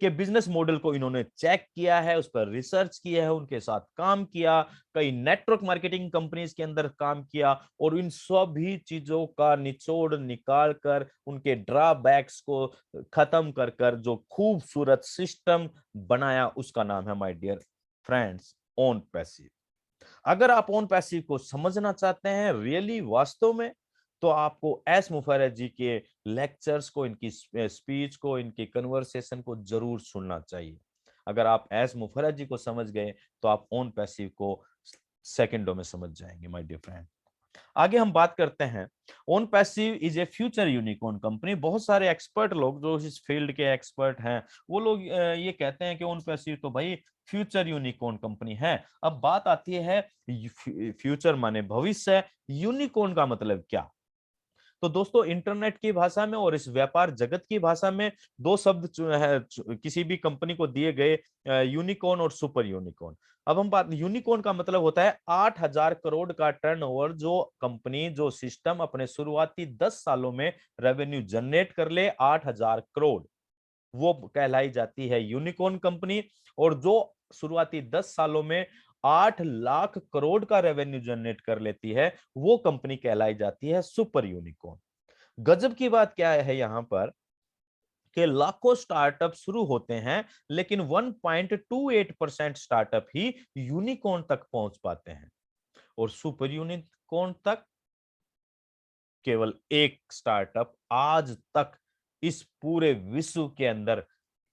के बिजनेस मॉडल को इन्होंने चेक किया है, उस पर रिसर्च किया है, उनके साथ काम किया, कई नेटवर्क मार्केटिंग कंपनीज के अंदर काम किया, और इन सभी चीजों का निचोड़ निकाल कर उनके ड्रॉबैक्स को खत्म कर कर जो खूबसूरत सिस्टम बनाया, उसका नाम है my dear friends own passive. अगर आप ओन पैसिव को समझना चाहते हैं रियली वास्तव में, तो आपको एस मुफर्रत जी के लेक्चर्स को, इनकी स्पीच को, इनकी कन्वर्सेशन को जरूर सुनना चाहिए। अगर आप एस मुफर्रत जी को समझ गए तो आप ओन पैसिव को सेकंडों में समझ जाएंगे माय डियर फ्रेंड। आगे हम बात करते हैं, own passive is a future unicorn company. बहुत सारे एक्सपर्ट लोग जो इस फील्ड के एक्सपर्ट हैं वो लोग ये कहते हैं कि ओन पैसिव तो भाई फ्यूचर यूनिकॉर्न कंपनी है। अब बात आती है फ्यूचर माने भविष्य, यूनिकॉर्न का मतलब क्या? तो दोस्तों इंटरनेट की भाषा में और इस व्यापार जगत की भाषा में दो शब्द किसी भी कंपनी को दिए गए, यूनिकॉर्न और सुपर यूनिकॉर्न। अब हम बात, यूनिकॉर्न का मतलब होता है 8,000 करोड़ का टर्नओवर, जो कंपनी, जो सिस्टम अपने शुरुआती 10 सालों में रेवेन्यू जनरेट कर ले 8,000 करोड़, वो कहलाई जाती है यूनिकॉर्न कंपनी। और जो शुरुआती 10 सालों में 8 लाख करोड़ का रेवेन्यू जनरेट कर लेती है, वो कंपनी कहलाई जाती है सुपर यूनिकॉर्न। गजब की बात क्या है यहाँ पर कि लाखों स्टार्टअप शुरू होते हैं, लेकिन 1.28% स्टार्टअप ही यूनिकॉर्न तक पहुंच पाते हैं, और सुपर यूनिकॉर्न तक केवल एक स्टार्टअप आज तक, इस पूरे विश्व के अंदर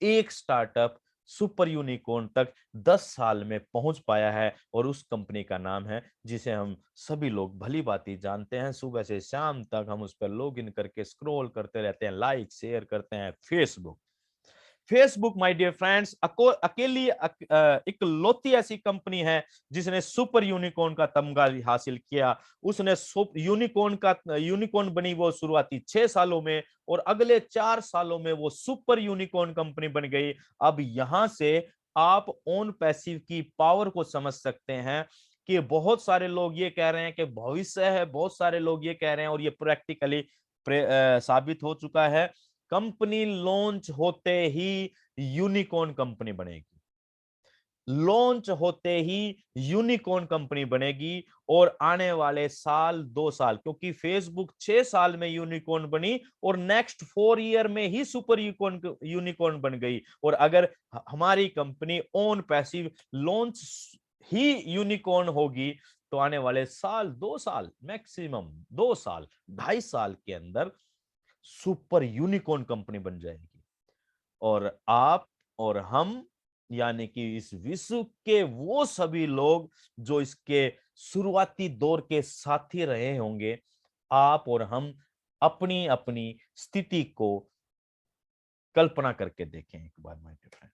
एक स्टार्टअप सुपर यूनिकॉर्न तक 10 साल में पहुंच पाया है, और उस कंपनी का नाम है, जिसे हम सभी लोग भली भांति जानते हैं, सुबह से शाम तक हम उस पर लॉग इन करके स्क्रॉल करते रहते हैं, लाइक शेयर करते हैं, Facebook. Facebook my dear friends अकेली इकलौती ऐसी कंपनी है जिसने सुपर यूनिकॉर्न का तमगा हासिल किया। उसने यूनिकॉर्न बनी वो शुरुआती 6 सालों में, और अगले 4 सालों में वो सुपर यूनिकॉर्न कंपनी बन गई। अब यहां से आप ओन पैसिव की पावर को समझ सकते हैं कि बहुत सारे लोग ये कह रहे हैं कि भविष्य है, बहुत सारे लोग ये कह रहे हैं, और ये प्रैक्टिकली साबित हो चुका है, कंपनी लॉन्च होते ही यूनिकॉर्न कंपनी बनेगी, लॉन्च होते ही यूनिकॉर्न कंपनी बनेगी। और आने वाले साल 2 साल, क्योंकि फेसबुक 6 साल में यूनिकॉर्न बनी और नेक्स्ट 4 ईयर में ही सुपर यूनिकॉर्न बन गई, और अगर हमारी कंपनी ओन पैसिव लॉन्च ही यूनिकॉर्न होगी तो आने वाले साल 2 साल, मैक्सिमम 2 साल, 2.5 साल के अंदर सुपर यूनिकॉर्न कंपनी बन जाएगी। और आप और हम, यानी कि इस विश्व के वो सभी लोग जो इसके शुरुआती दौर के साथी रहे होंगे, आप और हम अपनी अपनी स्थिति को कल्पना करके देखें एक बार माय डियर फ्रेंड।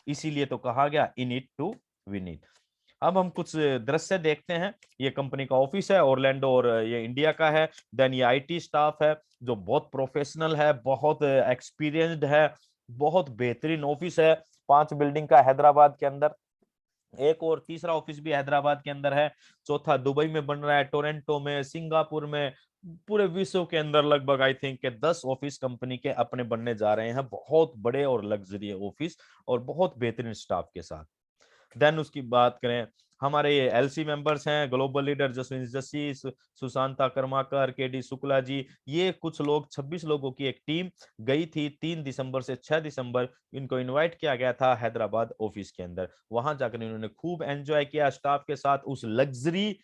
इसीलिए तो कहा गया in it to win it. अब हम कुछ दृश्य देखते हैं। ये कंपनी का ऑफिस है ऑरलैंडो, और ये इंडिया का है। देन ये आईटी स्टाफ है जो बहुत प्रोफेशनल है, बहुत एक्सपीरियंस्ड है, बहुत बेहतरीन ऑफिस है। 5 बिल्डिंग का हैदराबाद के अंदर, एक और तीसरा ऑफिस भी हैदराबाद के अंदर है, चौथा दुबई में बन रहा है, टोरंटो में, सिंगापुर में। पूरे विश्व के अंदर लगभग आई थिंक के 10 ऑफिस कंपनी के अपने बनने जा रहे हैं, बहुत बड़े और लग्जरी ऑफिस और बहुत बेहतरीन स्टाफ के साथ। देन उसकी बात करें, हमारे ये एलसी मेंबर्स हैं, ग्लोबल लीडर जसविंद जसी, सुशांता कर्माकर, केडी शुक्ला जी, ये कुछ लोग, 26 लोगों की एक टीम गई थी 3 दिसंबर से 6 दिसंबर, इनको इनवाइट किया गया था हैदराबाद ऑफिस के अंदर। वहां जाकर इन्होंने खूब एंजॉय किया स्टाफ के साथ, उस लग्जरी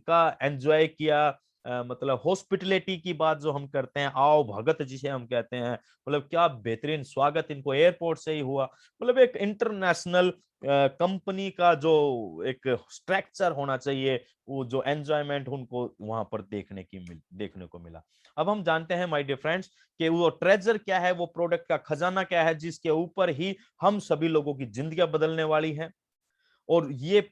का एंजॉय किया, मतलब हॉस्पिटलिटी की बात जो हम करते हैं, आओ भगत जिसे हम कहते हैं, मतलब क्या बेहतरीन स्वागत इनको एयरपोर्ट से ही हुआ। मतलब एक इंटरनेशनल कंपनी का जो एक स्ट्रक्चर होना चाहिए, वो जो एंजॉयमेंट उनको वहां पर देखने को मिला। अब हम जानते हैं माय डियर फ्रेंड्स कि वो ट्रेजर क्या है, वो प्रोडक्ट का खजाना क्या है, जिसके ऊपर ही हम सभी लोगों की जिंदगियां बदलने वाली हैं। और ये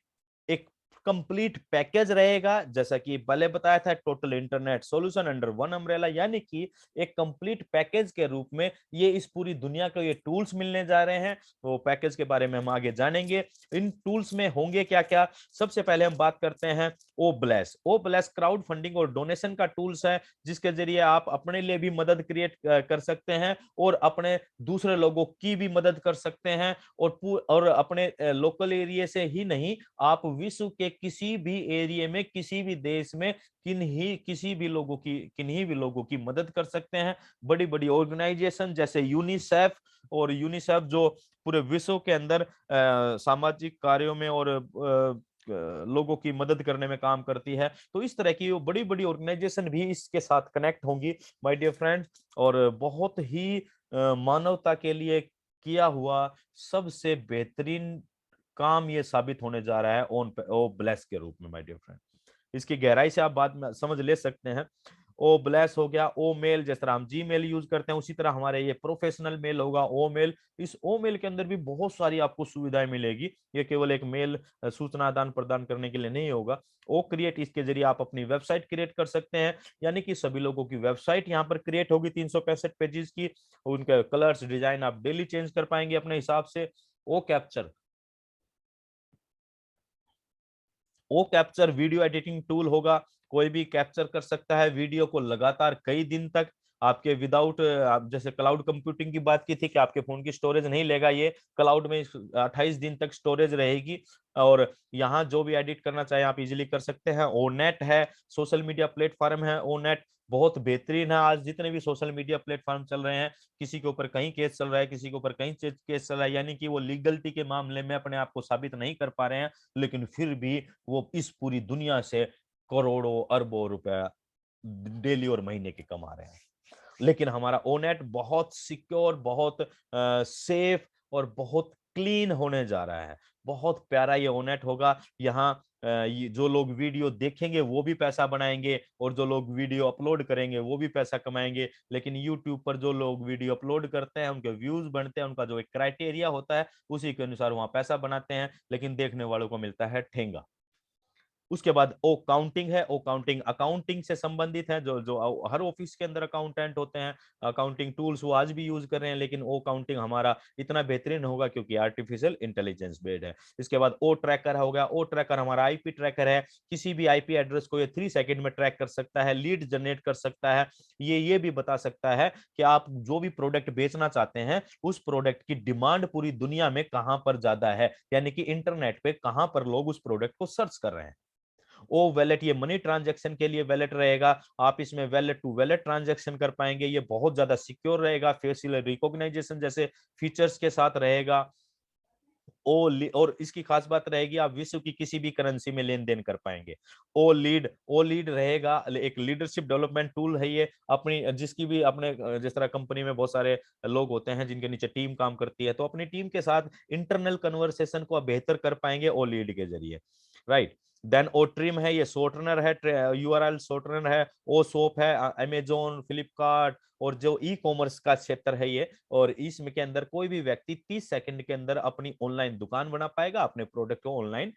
एक कंप्लीट पैकेज रहेगा, जैसा कि पहले बताया था, total internet solution under one umbrella, यानी कि एक कंप्लीट पैकेज के रूप में ये इस पूरी दुनिया को ये टूल्स मिलने जा रहे हैं। वो पैकेज के बारे में हम आगे जानेंगे। इन टूल्स में होंगे क्या क्या। सबसे पहले हम बात करते हैं ओ ब्लेस क्राउड फंडिंग और डोनेशन का टूल्स है, जिसके जरिए आप अपने लिए भी मदद क्रिएट कर सकते हैं और अपने दूसरे लोगों की भी मदद कर सकते हैं। और अपने लोकल एरिया से ही नहीं, आप विश्व के किसी भी एरिया में, किसी भी देश में किन्हीं भी लोगों की मदद कर सकते हैं। बड़ी बड़ी ऑर्गेनाइजेशन जैसे यूनिसेफ, और यूनिसेफ जो पूरे विश्व के अंदर सामाजिक कार्यों में और लोगों की मदद करने में काम करती है। तो इस तरह की बड़ी बड़ी ऑर्गेनाइजेशन भी इसके साथ कनेक्ट होंगी माय डियर फ्रेंड्स। और बहुत ही मानवता के लिए किया हुआ सबसे बेहतरीन काम ये साबित होने जा रहा है ओ ब्लेस के रूप में माय डियर फ्रेंड। इसकी गहराई से आप बात में समझ ले सकते हैं। ओ ब्लेस हो गया, ओ मेल, जिस तरह हम जी मेल यूज करते हैं उसी तरह हमारे ये प्रोफेशनल मेल होगा ओ मेल। इस ओ मेल के अंदर भी बहुत सारी आपको सुविधाएं मिलेगी। ये केवल एक मेल सूचना आदान प्रदान करने के लिए नहीं होगा। ओ क्रिएट, इसके जरिए आप अपनी वेबसाइट क्रिएट कर सकते हैं, यानी कि सभी लोगों की वेबसाइट यहाँ पर क्रिएट होगी 365 पेजेस की। उनके कलर्स डिजाइन आप डेली चेंज कर पाएंगे अपने हिसाब से। ओ कैप्चर, वो कैप्चर वीडियो एडिटिंग टूल होगा। कोई भी कैप्चर कर सकता है वीडियो को लगातार कई दिन तक, आपके विदाउट, आप जैसे क्लाउड कंप्यूटिंग की बात की थी कि आपके फोन की स्टोरेज नहीं लेगा, ये क्लाउड में 28 दिन तक स्टोरेज रहेगी। और यहाँ जो भी एडिट करना चाहे आप इजीली कर सकते हैं। ओनेट है, सोशल मीडिया प्लेटफॉर्म है ओनेट, बहुत बेहतरीन है। आज जितने भी सोशल मीडिया प्लेटफॉर्म चल रहे हैं, किसी के ऊपर कहीं केस चल रहा है, किसी के ऊपर कहीं केस चल रहा है, यानी कि वो लीगलिटी के मामले में अपने आप को साबित नहीं कर पा रहे हैं, लेकिन फिर भी वो इस पूरी दुनिया से करोड़ों अरबों रुपया डेली और महीने के कमा रहे हैं। लेकिन हमारा ओनेट बहुत सिक्योर, बहुत सेफ और बहुत क्लीन होने जा रहा है। बहुत प्यारा ये ओनेट होगा। यहाँ ये जो लोग वीडियो देखेंगे वो भी पैसा बनाएंगे, और जो लोग वीडियो अपलोड करेंगे वो भी पैसा कमाएंगे। लेकिन यूट्यूब पर जो लोग वीडियो अपलोड करते हैं, उनके व्यूज बनते हैं, उनका जो एक क्राइटेरिया होता है उसी के अनुसार वहां पैसा बनाते हैं, लेकिन देखने वालों को मिलता है ठेंगा। उसके बाद ओ काउंटिंग है। ओ काउंटिंग अकाउंटिंग से संबंधित है, जो जो हर ऑफिस के अंदर अकाउंटेंट होते हैं, अकाउंटिंग टूल्स वो आज भी यूज कर रहे हैं, लेकिन ओ काउंटिंग हमारा इतना बेहतरीन होगा क्योंकि आर्टिफिशियल इंटेलिजेंस बेस्ड है। इसके बाद ओ ट्रैकर हो गया। ओ ट्रैकर हमारा आईपी ट्रैकर है, किसी भी आईपी एड्रेस को ये 3 सेकंड में ट्रैक कर सकता है, लीड जनरेट कर सकता है। ये भी बता सकता है कि आप जो भी प्रोडक्ट बेचना चाहते हैं, उस प्रोडक्ट की डिमांड पूरी दुनिया में कहां पर ज्यादा है, यानी कि इंटरनेट पे कहां पर लोग उस प्रोडक्ट को सर्च कर रहे हैं। ओ वैलेट, ये मनी ट्रांजैक्शन के लिए वैलेट रहेगा। आप इसमें वैलेट टू वैलेट ट्रांजैक्शन कर पाएंगे। ये बहुत ज्यादा सिक्योर रहेगा, फेशियल रिकॉग्नाइजेशन जैसे फीचर्स के साथ रहेगा। और इसकी खास बात रहेगी, आप विश्व की किसी भी करेंसी में लेन देन कर पाएंगे। ओ लीड रहेगा, एक लीडरशिप डेवलपमेंट टूल है ये। अपनी जिसकी भी अपने जिस तरह कंपनी में बहुत सारे लोग होते हैं जिनके नीचे टीम काम करती है, तो अपनी टीम के साथ इंटरनल कन्वर्सेशन को आप बेहतर कर पाएंगे ओ लीड के जरिए, राइट। देन ओ ट्रिम है, ये शॉर्टनर है, यूआरएल शॉर्टनर है। ओ सोप है, अमेजोन, फ्लिपकार्ट और जो ई कॉमर्स का क्षेत्र है ये। और इसमें के अंदर कोई भी व्यक्ति 30 सेकंड के अंदर अपनी ऑनलाइन दुकान बना पाएगा, अपने प्रोडक्ट को ऑनलाइन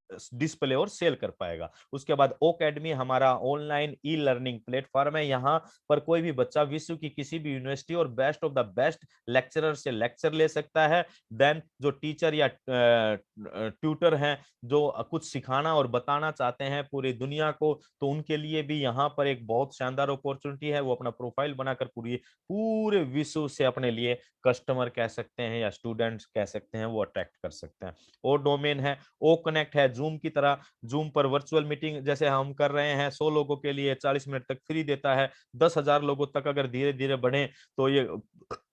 डिस्प्ले और सेल कर पाएगा। उसके बाद ओकेडमी हमारा ऑनलाइन ई लर्निंग प्लेटफॉर्म है। यहाँ पर कोई भी बच्चा विश्व की किसी भी यूनिवर्सिटी और best of the best lecturer से लेक्चर ले सकता है। देन जो टीचर या ट्यूटर हैं, जो कुछ सिखाना और बताना चाहते हैं पूरी दुनिया को, तो उनके लिए भी यहाँ पर एक बहुत शानदार अपॉर्चुनिटी है। वो अपना प्रोफाइल बनाकर पूरे विश्व से अपने लिए कस्टमर कह सकते हैं या स्टूडेंट्स कह सकते हैं, वो अट्रैक्ट कर सकते हैं। ओ डोमेन है। ओ कनेक्ट है, जूम की तरह। जूम पर वर्चुअल मीटिंग जैसे हम कर रहे हैं 100 लोगों के लिए 40 मिनट तक फ्री देता है। 10,000 लोगों तक अगर धीरे धीरे बढ़े तो ये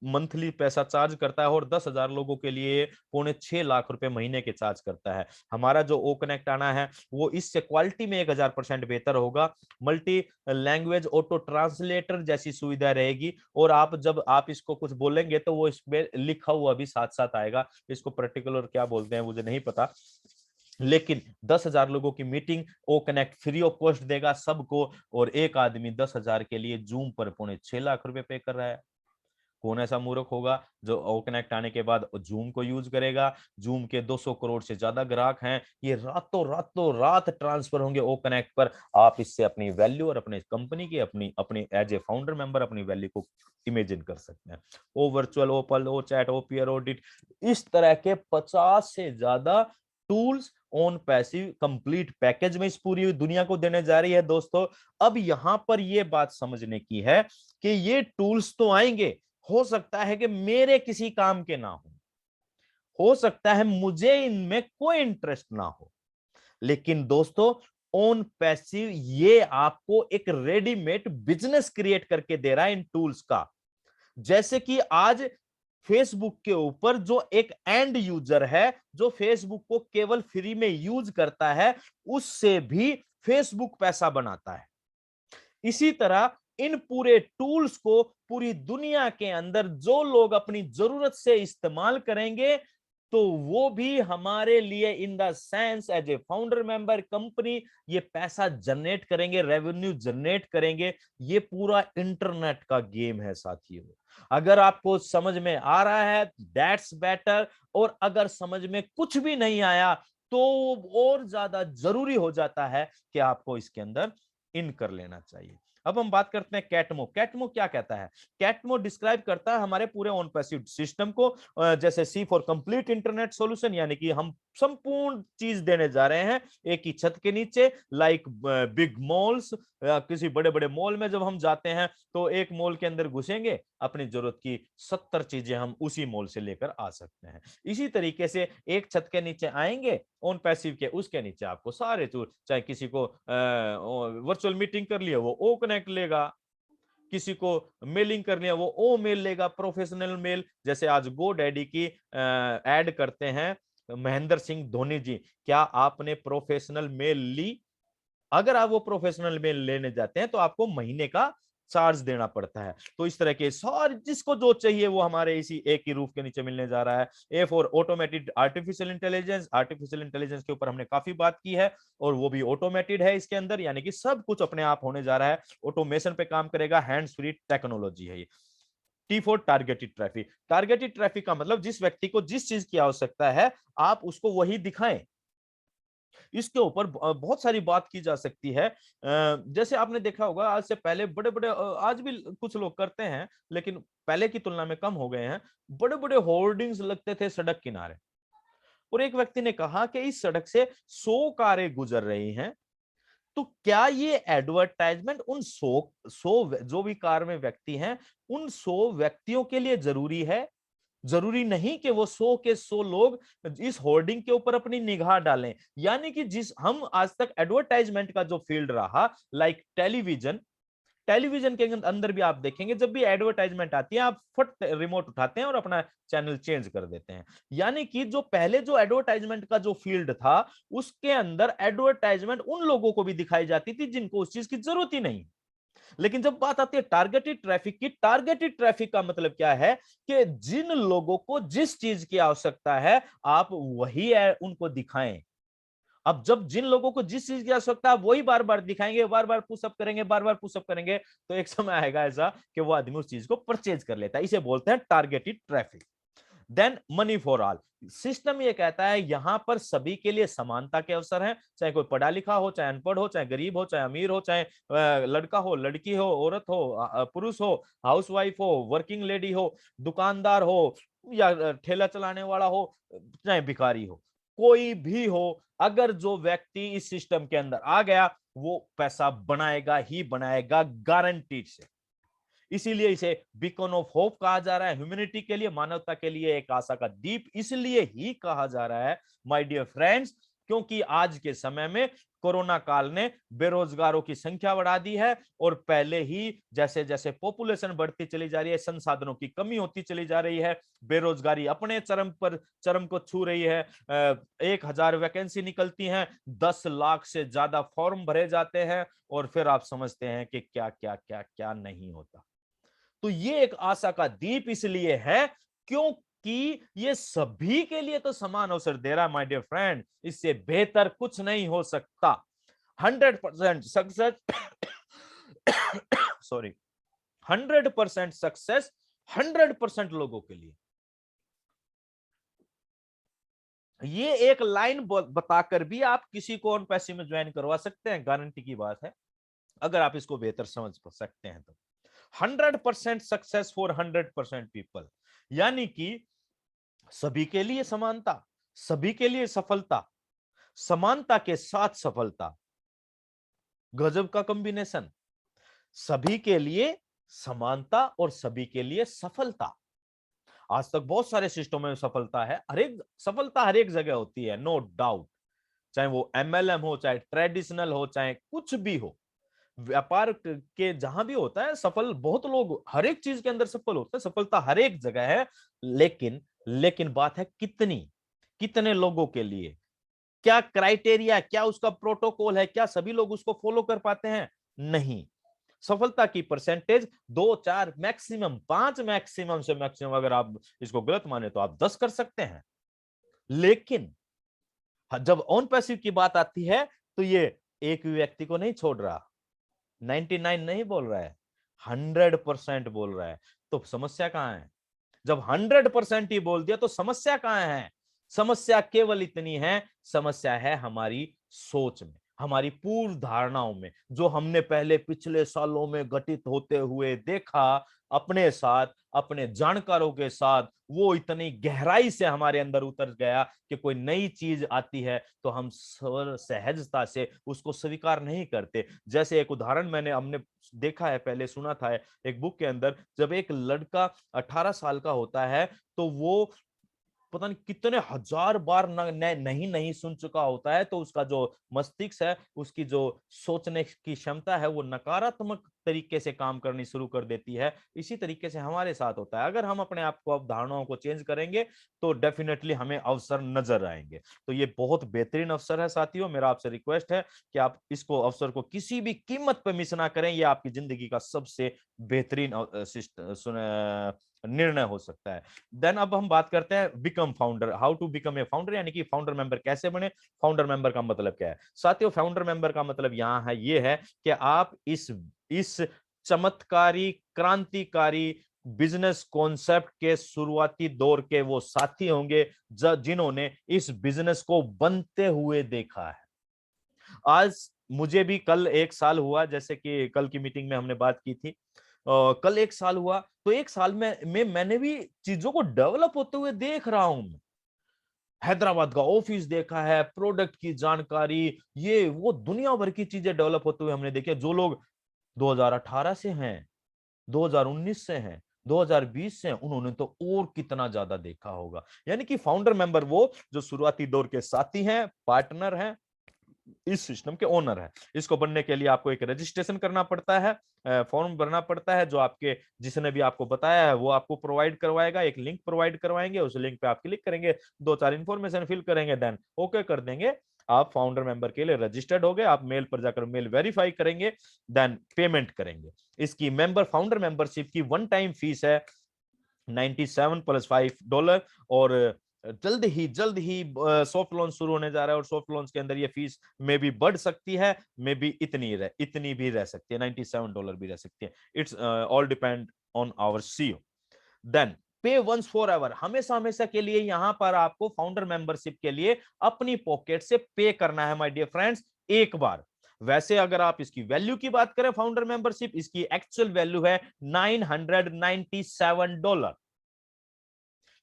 मंथली पैसा चार्ज करता है, और 10,000 लोगों के लिए 6.25 लाख महीने के चार्ज करता है। हमारा जो ओ कनेक्ट आना है वो इससे क्वालिटी में 1000% बेहतर होगा। मल्टी लैंग्वेज ऑटो ट्रांसलेटर जैसी सुविधा रहेगी, और आप जब आप इसको कुछ बोलेंगे तो वो इसमें लिखा हुआ भी साथ साथ आएगा। इसको पर्टिकुलर क्या बोलते हैं मुझे नहीं पता, लेकिन 10,000 लोगों की meeting O connect free of cost देगा सबको, और एक आदमी 10,000 के लिए जूम पर 6.25 लाख पे कर रहा है। कौन ऐसा मूर्ख होगा जो ओ कनेक्ट आने के बाद जूम को यूज करेगा। जूम के 200 करोड़ से ज्यादा ग्राहक हैं, ये रातों रात ट्रांसफर होंगे ओ कनेक्ट पर। आप इससे अपनी वैल्यू और अपने कंपनी की अपनी अपनी एज ए फाउंडर मेंबर अपनी वैल्यू को इमेजिन कर सकते हैं। ओ वर्चुअल, ओ पल, ओ चैट, ओ पीयर, ऑडिट, इस तरह के 50 से ज्यादा tools on passive complete package में इस पूरी दुनिया को देने जा रही है दोस्तों। अब यहां पर यह बात समझने की है कि ये टूल्स तो आएंगे, हो सकता है कि मेरे किसी काम के ना हो सकता है मुझे इनमें कोई इंटरेस्ट ना हो, लेकिन दोस्तों ऑन पैसिव ये आपको एक रेडीमेड बिजनेस क्रिएट करके दे रहा है इन टूल्स का। जैसे कि आज फेसबुक के ऊपर जो एक एंड यूजर है जो फेसबुक को केवल फ्री में यूज करता है, उससे भी फेसबुक पैसा बनाता है। इसी तरह इन पूरे टूल्स को पूरी दुनिया के अंदर जो लोग अपनी जरूरत से इस्तेमाल करेंगे तो वो भी हमारे लिए in the sense as a founder member company ये पैसा जनरेट करेंगे, रेवेन्यू जनरेट करेंगे। ये पूरा इंटरनेट का गेम है साथियों। अगर आपको समझ में आ रहा है दैट्स बेटर, और अगर समझ में कुछ भी नहीं आया तो और ज्यादा जरूरी हो जाता है कि आपको इसके अंदर इन कर लेना चाहिए। अब हम बात करते हैं कैटमो। कैटमो क्या कहता है? कैटमो डिस्क्राइब करता है हमारे पूरे ऑन पैसिव सिस्टम को, जैसे सी फॉर कंप्लीट इंटरनेट सॉल्यूशन, यानी कि हम संपूर्ण चीज देने जा रहे हैं एक ही छत के नीचे। लाइक बिग मॉल्स, किसी बड़े बड़े मॉल में जब हम जाते हैं तो एक मॉल के अंदर घुसेंगे, अपनी जरूरत की 70 चीजें हम उसी मॉल से लेकर आ सकते हैं। इसी तरीके से एक छत के नीचे आएंगे ऑन पैसिव के, उसके नीचे आपको सारे टूल, चाहे किसी को वर्चुअल मीटिंग कर लिया वो ओ कनेक्ट लेगा, किसी को मेलिंग करनी है वो ओ मेल लेगा, प्रोफेशनल मेल। जैसे आज गो डैडी की ऐड करते हैं महेंद्र सिंह धोनी जी, क्या आपने प्रोफेशनल मेल ली? अगर आप वो प्रोफेशनल मेल लेने जाते हैं तो आपको महीने का चार्ज देना पड़ता है। तो इस तरह के सारे जिसको जो चाहिए वो हमारे इसी एक ही रूफ के नीचे मिलने जा रहा है। A for automated artificial intelligence. Artificial intelligence के ऊपर हमने काफी बात की है, और वो भी ऑटोमेटेड है इसके अंदर, यानी कि सब कुछ अपने आप होने जा रहा है, ऑटोमेशन पे काम करेगा, हैंड्स फ्री टेक्नोलॉजी है ये। T for targeted traffic. Targeted traffic का मतलब जिस व्यक्ति को जिस चीज की आवश्यकता है आप उसको वही दिखाएं। इसके ऊपर बहुत सारी बात की जा सकती है। जैसे आपने देखा होगा आज से पहले बड़े बड़े, आज भी कुछ लोग करते हैं लेकिन पहले की तुलना में कम हो गए हैं, बड़े बड़े होर्डिंग्स लगते थे सड़क किनारे, और एक व्यक्ति ने कहा कि इस सड़क से 100 कारें गुजर रही हैं, तो क्या ये एडवर्टाइजमेंट उन 100 जो भी कार में व्यक्ति हैं उन 100 व्यक्तियों के लिए जरूरी है? जरूरी नहीं कि वो 100 के 100 लोग इस होर्डिंग के ऊपर अपनी निगाह डालें। यानी कि जिस हम आज तक एडवर्टाइजमेंट का जो फील्ड रहा, लाइक टेलीविजन, टेलीविजन के अंदर भी आप देखेंगे जब भी एडवर्टाइजमेंट आती है आप फट रिमोट उठाते हैं और अपना चैनल चेंज कर देते हैं। यानी कि जो पहले जो एडवर्टाइजमेंट का जो फील्ड था उसके अंदर एडवर्टाइजमेंट उन लोगों को भी दिखाई जाती थी जिनको उस चीज की जरूरत ही नहीं। लेकिन जब बात आती है टारगेटेड ट्रैफिक की, टारगेटेड ट्रैफिक का मतलब क्या है कि जिन लोगों को जिस चीज की आवश्यकता है आप वही उनको दिखाएं। अब जब जिन लोगों को जिस चीज की आवश्यकता है वही बार बार दिखाएंगे, बार बार पुशअप करेंगे, बार बार पुशअप करेंगे, तो एक समय आएगा ऐसा कि वो आदमी उस चीज को परचेज कर लेता है। इसे बोलते हैं targeted traffic. Then money for all. System ये कहता है यहां पर सभी के लिए समानता के अवसर हैं, चाहे कोई पढ़ा लिखा हो, चाहे अनपढ़ हो, चाहे गरीब हो, चाहे अमीर हो, चाहे लड़का हो, लड़की हो, औरत हो, पुरुष हो, हाउसवाइफ हो, वर्किंग लेडी हो, दुकानदार हो, या ठेला चलाने वाला हो, चाहे भिखारी हो, कोई भी हो, अगर जो व्यक्ति इस सिस्टम के अंदर आ गया वो पैसा बनाएगा ही बनाएगा, गारंटीड से। इसीलिए इसे बीकन ऑफ होप कहा जा रहा है, ह्यूमैनिटी के लिए, मानवता के लिए एक आशा का दीप इसलिए ही कहा जा रहा है माय डियर फ्रेंड्स, क्योंकि आज के समय में कोरोना काल ने बेरोजगारों की संख्या बढ़ा दी है और पहले ही जैसे जैसे पॉपुलेशन बढ़ती चली जा रही है, संसाधनों की कमी होती चली जा रही है, बेरोजगारी अपने चरम को छू रही है। 1,000 वैकेंसी निकलती हैं, 10 लाख से ज्यादा फॉर्म भरे जाते हैं और फिर आप समझते हैं कि क्या क्या क्या क्या नहीं होता। तो ये एक आशा का दीप इसलिए है क्योंकि ये सभी के लिए तो समान अवसर दे रहा है माय डियर फ्रेंड, इससे बेहतर कुछ नहीं हो सकता। 100% सक्सेस सॉरी 100% सक्सेस 100% लोगों के लिए। ये एक लाइन बताकर भी आप किसी को ऑन पैसिव में ज्वाइन करवा सकते हैं, गारंटी की बात है, अगर आप इसको बेहतर समझ सकते हैं तो। 100% सक्सेस फॉर 100% पीपल, यानी कि सभी के लिए समानता, सभी के लिए सफलता, समानता के साथ सफलता, गजब का कॉम्बिनेशन। सभी के लिए समानता और सभी के लिए सफलता। आज तक बहुत सारे सिस्टम में सफलता है, हर एक जगह होती है, नो डाउट, चाहे वो एमएलएम हो, चाहे ट्रेडिशनल हो, चाहे कुछ भी हो, व्यापार के जहां भी होता है सफल बहुत लोग हर एक चीज के अंदर सफल होते हैं, सफलता हर एक जगह है। लेकिन बात है कितने लोगों के लिए, क्या क्राइटेरिया, क्या उसका प्रोटोकॉल है, क्या सभी लोग उसको फॉलो कर पाते हैं? नहीं। सफलता की परसेंटेज 2 4 मैक्सिमम 5, मैक्सिमम से मैक्सिमम, अगर आप इसको गलत माने तो आप 10 कर सकते हैं। लेकिन जब ऑन पैसिव की बात आती है तो ये एक व्यक्ति को नहीं छोड़ रहा, 99 नहीं बोल रहा है, 100% बोल रहा है। तो समस्या कहां है? जब 100% ही बोल दिया तो समस्या कहां है? समस्या केवल इतनी है, समस्या है हमारी सोच में, हमारी पूर्व धारणाओं में, जो हमने पहले पिछले सालों में घटित होते हुए देखा अपने साथ, अपने जानकारों के साथ, वो इतनी गहराई से हमारे अंदर उतर गया कि कोई नई चीज आती है तो हम सहजता से उसको स्वीकार नहीं करते। जैसे एक उदाहरण हमने देखा है, पहले सुना था एक बुक के अंदर, जब एक लड़का 18 साल का होता है तो वो पता नहीं कितने हजार बार नहीं नहीं सुन चुका होता है, तो उसका जो मस्तिष्क है, उसकी जो सोचने की क्षमता है, वो नकारात्मक तरीके से काम करनी शुरू कर देती है। इसी तरीके से हमारे साथ होता है, अगर हम अपने आप को अवधारणाओं को चेंज करेंगे तो डेफिनेटली हमें अवसर नजर आएंगे। तो ये बहुत बेहतरीन अवसर है साथियों, मेरा आपसे रिक्वेस्ट है कि आप इसको अवसर को किसी भी कीमत पर मिस ना करें। ये आपकी जिंदगी का सबसे बेहतरीन निर्णय हो सकता है। देन अब हम बात करते हैं become founder, how to become a founder, यानी कि फाउंडर मेंबर कैसे बने। फाउंडर मेंबर का मतलब क्या है साथियों? फाउंडर मेंबर का मतलब यहाँ है, ये है कि आप इस चमत्कारी क्रांतिकारी बिजनेस कॉन्सेप्ट के शुरुआती दौर के वो साथी होंगे जिन्होंने इस बिजनेस को बनते हुए देखा है। आज मुझे भी कल 1 साल हुआ, जैसे कि कल की मीटिंग में हमने बात की थी, कल 1 साल हुआ, तो 1 साल में मैंने भी चीजों को डेवलप होते हुए देख रहा हूं। हैदराबाद का ऑफिस देखा है, प्रोडक्ट की जानकारी, ये वो दुनिया भर की चीजें डेवलप होते हुए हमने देखी। जो लोग 2018 से हैं, 2019 से हैं, 2020 से हैं, उन्होंने तो और कितना ज्यादा देखा होगा। यानी कि फाउंडर मेंबर वो जो शुरुआती दौर के साथी हैं, पार्टनर हैं, इस सिस्टम के ओनर है। इसको बनने के लिए आपको एक रजिस्ट्रेशन करना पड़ता है, फॉर्म भरना पड़ता है, जो आपके जिसने भी आपको बताया है वो आपको प्रोवाइड करवाएगा, एक लिंक प्रोवाइड करवाएंगे, उस लिंक पे आप क्लिक करेंगे, 2-4 इंफॉर्मेशन फिल करेंगे, देन ओके कर देंगे, आप फाउंडर मेंबर के लिए रजिस्टर्ड हो गए। आप मेल पर जाकर मेल वेरीफाई करेंगे, देन पेमेंट करेंगे। इसकी फाउंडर मेंबरशिप की वन टाइम फीस है 97 + $5, और जल्द ही सॉफ्ट लॉन्च शुरू होने जा रहा है, और सॉफ्ट लॉन्च के अंदर ये फीस में भी बढ़ सकती है, मे बी इतनी भी रह सकती है, $97 भी रह सकती है। It's all depend on our CEO. Then pay once forever, हमेशा हमेशा के लिए यहां पर आपको फाउंडर मेंबरशिप के लिए अपनी पॉकेट से पे करना है माय डियर फ्रेंड्स, एक बार। वैसे अगर आप इसकी वैल्यू की बात करें, फाउंडर मेंबरशिप, इसकी एक्चुअल वैल्यू है $997,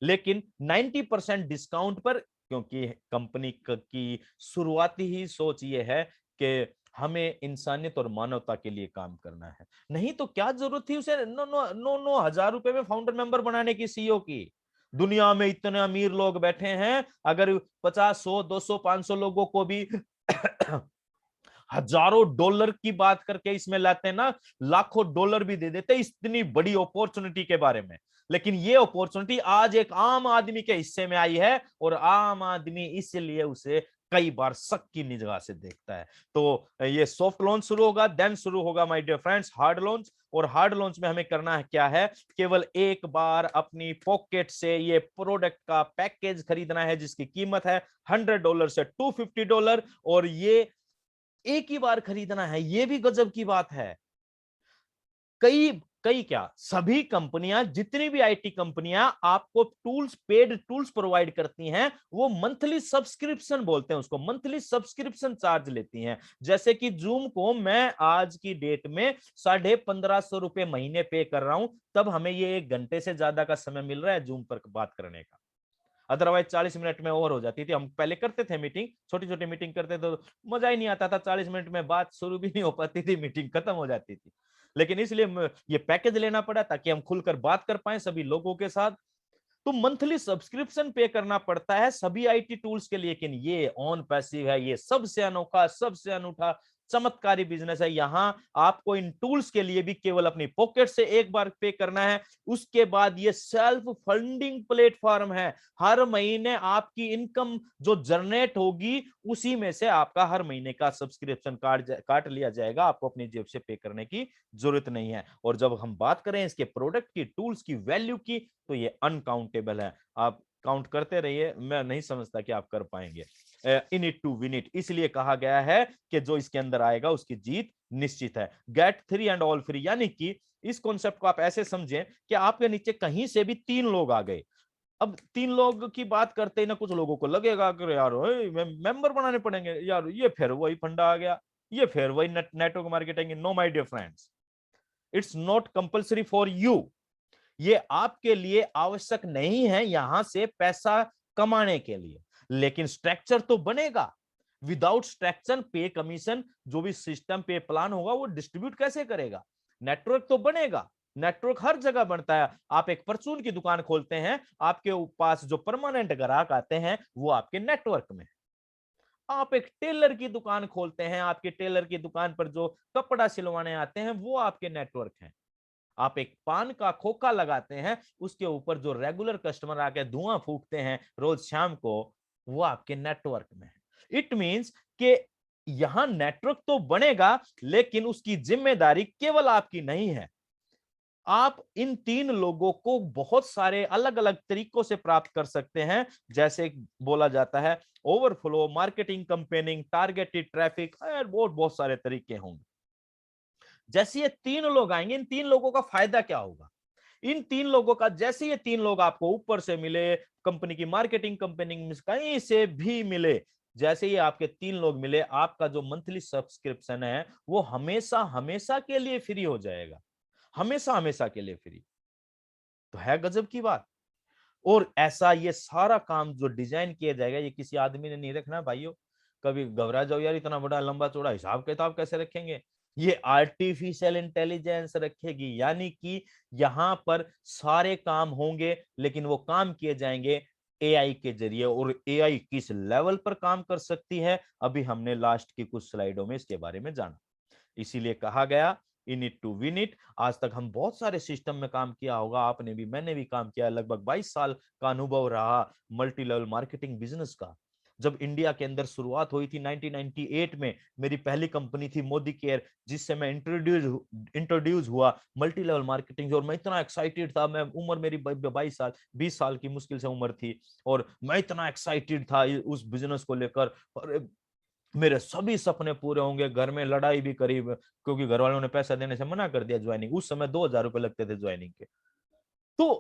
लेकिन 90% डिस्काउंट पर, क्योंकि कंपनी की शुरुआती ही सोच ये है कि हमें इंसानियत और मानवता के लिए काम करना है। नहीं तो क्या जरूरत थी उसे 9 हजार रुपए में फाउंडर मेंबर बनाने की, सीईओ की? दुनिया में इतने अमीर लोग बैठे हैं, अगर 50, 100, 200, 500 लोगों को भी हजारों डॉलर की बात करके इसमें लाते हैं ना, लाखों डॉलर भी दे देते इतनी बड़ी अपॉर्चुनिटी के बारे में। लेकिन ये अपॉर्चुनिटी आज एक आम आदमी के हिस्से में आई है, और आम आदमी इसलिए उसे कई बार शक की निगाह से देखता है। तो ये सॉफ्ट लॉन्च शुरू होगा, देन शुरू होगा my dear friends hard launch. और हार्ड लॉन्च में हमें करना है क्या है, केवल एक बार अपनी पॉकेट से ये प्रोडक्ट का पैकेज खरीदना है जिसकी कीमत है $100 से $250, और ये एक ही बार खरीदना है। ये भी गजब की बात है। कई कई क्या, सभी कंपनियां, जितनी भी आईटी कंपनियां आपको टूल्स, पेड टूल्स प्रोवाइड करती हैं, वो मंथली सब्सक्रिप्शन बोलते हैं उसको, मंथली सब्सक्रिप्शन चार्ज लेती हैं। जैसे कि जूम को मैं आज की डेट में ₹1550 महीने पे कर रहा हूं, तब हमें ये 1 घंटे से ज्यादा का समय मिल रहा है जूम पर बात करने का। अदरवाइज 40 मिनट में ओवर हो जाती थी। हम पहले करते थे मीटिंग, छोटी छोटी मीटिंग करते थे, तो मजा ही नहीं आता था, 40 मिनट में बात शुरू भी नहीं हो पाती थी, मीटिंग खत्म हो जाती थी। लेकिन इसलिए ये पैकेज लेना पड़ा ताकि हम खुलकर बात कर पाए सभी लोगों के साथ। तो मंथली सब्सक्रिप्शन पे करना पड़ता है सभी आईटी टूल्स के लिए। लेकिन ये ऑन पैसिव है, ये सबसे अनोखा, सबसे अनूठा, चमत्कारी बिजनेस है। यहां आपको इन टूल्स के लिए भी केवल अपनी पॉकेट से एक बार पे करना है। उसके बाद ये सेल्फ फंडिंग प्लेटफॉर्म है। हर महीने आपकी इनकम जो जनरेट होगी, उसी में से आपका हर महीने का सब्सक्रिप्शन काट लिया जाएगा। आपको अपनी जेब से पे करने की जरूरत नहीं है। और जब हम बात करें इसके प्रोडक्ट की, टूल्स की वैल्यू की, तो ये अनकाउंटेबल है। आप काउंट करते रहिए, मैं नहीं समझता कि आप कर पाएंगे। In it to win it, इसलिए कहा गया है कि जो इसके अंदर आएगा उसकी जीत निश्चित है। गेट 3 एंड ऑल फ्री, यानी कि इस कॉन्सेप्ट को आप ऐसे समझें कि आपके नीचे कहीं से भी 3 लोग आ गए। अब 3 लोग की बात करते ही ना, कुछ लोगों को लगेगा कि यार मेंबर बनाने पड़ेंगे यार, ये फिर वही फंडा आ गया, ये फिर वही network marketing. No my dear friends, it's not compulsory for you. ये आपके लिए आवश्यक नहीं है यहां से पैसा कमाने के लिए, लेकिन स्ट्रक्चर तो बनेगा। विदाउट स्ट्रक्चर, पे कमीशन, जो भी सिस्टम पे प्लान होगा वो डिस्ट्रीब्यूट कैसे करेगा? नेटवर्क तो बनेगा। नेटवर्क हर जगह बनता है। आप एक परचून की दुकान खोलते हैं, आपके पास जो परमानेंट ग्राहक आते हैं वो आपके नेटवर्क में। आप एक टेलर की दुकान खोलते हैं, आपके टेलर की दुकान पर जो कपड़ा सिलवाने आते हैं वो आपके नेटवर्क हैं। आप एक पान का खोखा लगाते हैं, उसके ऊपर जो रेगुलर कस्टमर आके धुआं फूकते हैं रोज शाम को, वो आपके नेटवर्क में है। इट मींस कि यहां नेटवर्क तो बनेगा, लेकिन उसकी जिम्मेदारी केवल आपकी नहीं है। आप इन 3 लोगों को बहुत सारे अलग अलग तरीकों से प्राप्त कर सकते हैं। जैसे बोला जाता है overflow, marketing, campaigning, targeted traffic, बहुत बहुत सारे तरीके होंगे। जैसे ये 3 लोग आएंगे, इन 3 लोगों का फायदा क्या होगा? इन 3 लोगों का, जैसे ये 3 लोग आपको ऊपर से मिले, कंपनी की मार्केटिंग, कंपनी में कहीं से भी मिले, जैसे ये आपके 3 लोग मिले, आपका जो मंथली सब्सक्रिप्शन है वो हमेशा हमेशा के लिए फ्री हो जाएगा। हमेशा हमेशा के लिए फ्री। तो है गजब की बात। और ऐसा ये सारा काम जो डिजाइन किया जाएगा, ये किसी आदमी ने नहीं रखना भाइयों। कभी घबरा जाओ यार, इतना बड़ा लंबा चौड़ा हिसाब किताब कैसे रखेंगे? ये आर्टिफिशियल इंटेलिजेंस रखेगी। यानी कि यहां पर सारे काम होंगे, लेकिन वो काम किए जाएंगे एआई के जरिए। और एआई किस लेवल पर काम कर सकती है, अभी हमने लास्ट की कुछ स्लाइडों में इसके बारे में जाना। इसीलिए कहा गया in it to win it. आज तक हम बहुत सारे सिस्टम में काम किया होगा, आपने भी, मैंने भी काम किया। लगभग 22 साल का अनुभव रहा मल्टी लेवल मार्केटिंग बिजनेस का। जब इंडिया के अंदर शुरुआत हुई थी 1998 में, मेरी पहली कंपनी थी मोदी केयर, जिससे मैं इंट्रोड्यूस हुआ मल्टी लेवल मार्केटिंग। और मैं इतना एक्साइटेड था, मैं, उम्र मेरी 22 साल, 20 साल की मुश्किल से उम्र थी, और मैं इतना एक्साइटेड था उस बिजनेस को लेकर। और मेरे सभी सपने पूरे होंगे। घर में लड़ाई भी करी, क्योंकि घर वालों ने पैसा देने से मना कर दिया ज्वाइनिंग। उस समय 2000 रुपए लगते थे ज्वाइनिंग के। तो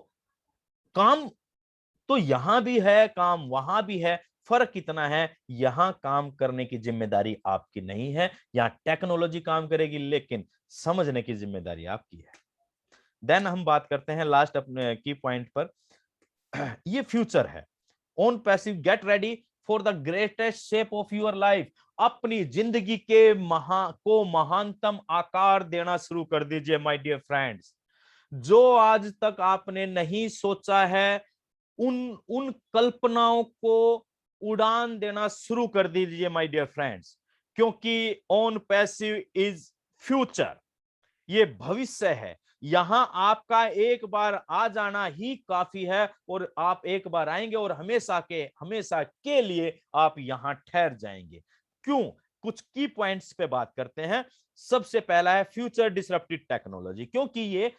काम तो यहां भी है, काम वहां भी है। फर्क इतना है, यहां काम करने की जिम्मेदारी आपकी नहीं है, यहां टेक्नोलॉजी काम करेगी, लेकिन समझने की जिम्मेदारी आपकी है। देन हम बात करते हैं लास्ट अपने की पॉइंट पर। ये फ्यूचर है। Own passive, get ready for the greatest shape of your life. अपनी जिंदगी के महानतम आकार देना शुरू कर दीजिए माय डियर फ्रेंड्स। जो आज तक आपने नहीं सोचा है, उन उन कल्पनाओं को उड़ान देना शुरू कर दीजिए माय डियर फ्रेंड्स, क्योंकि ऑन पैसिव इज फ्यूचर, ये भविष्य है। यहां आपका एक बार आ जाना ही काफी है, और आप एक बार आएंगे और हमेशा के लिए आप यहां ठहर जाएंगे। क्यों? कुछ की पॉइंट्स पे बात करते हैं। सबसे पहला है फ्यूचर डिसरप्टिव टेक्नोलॉजी, क्योंकि ये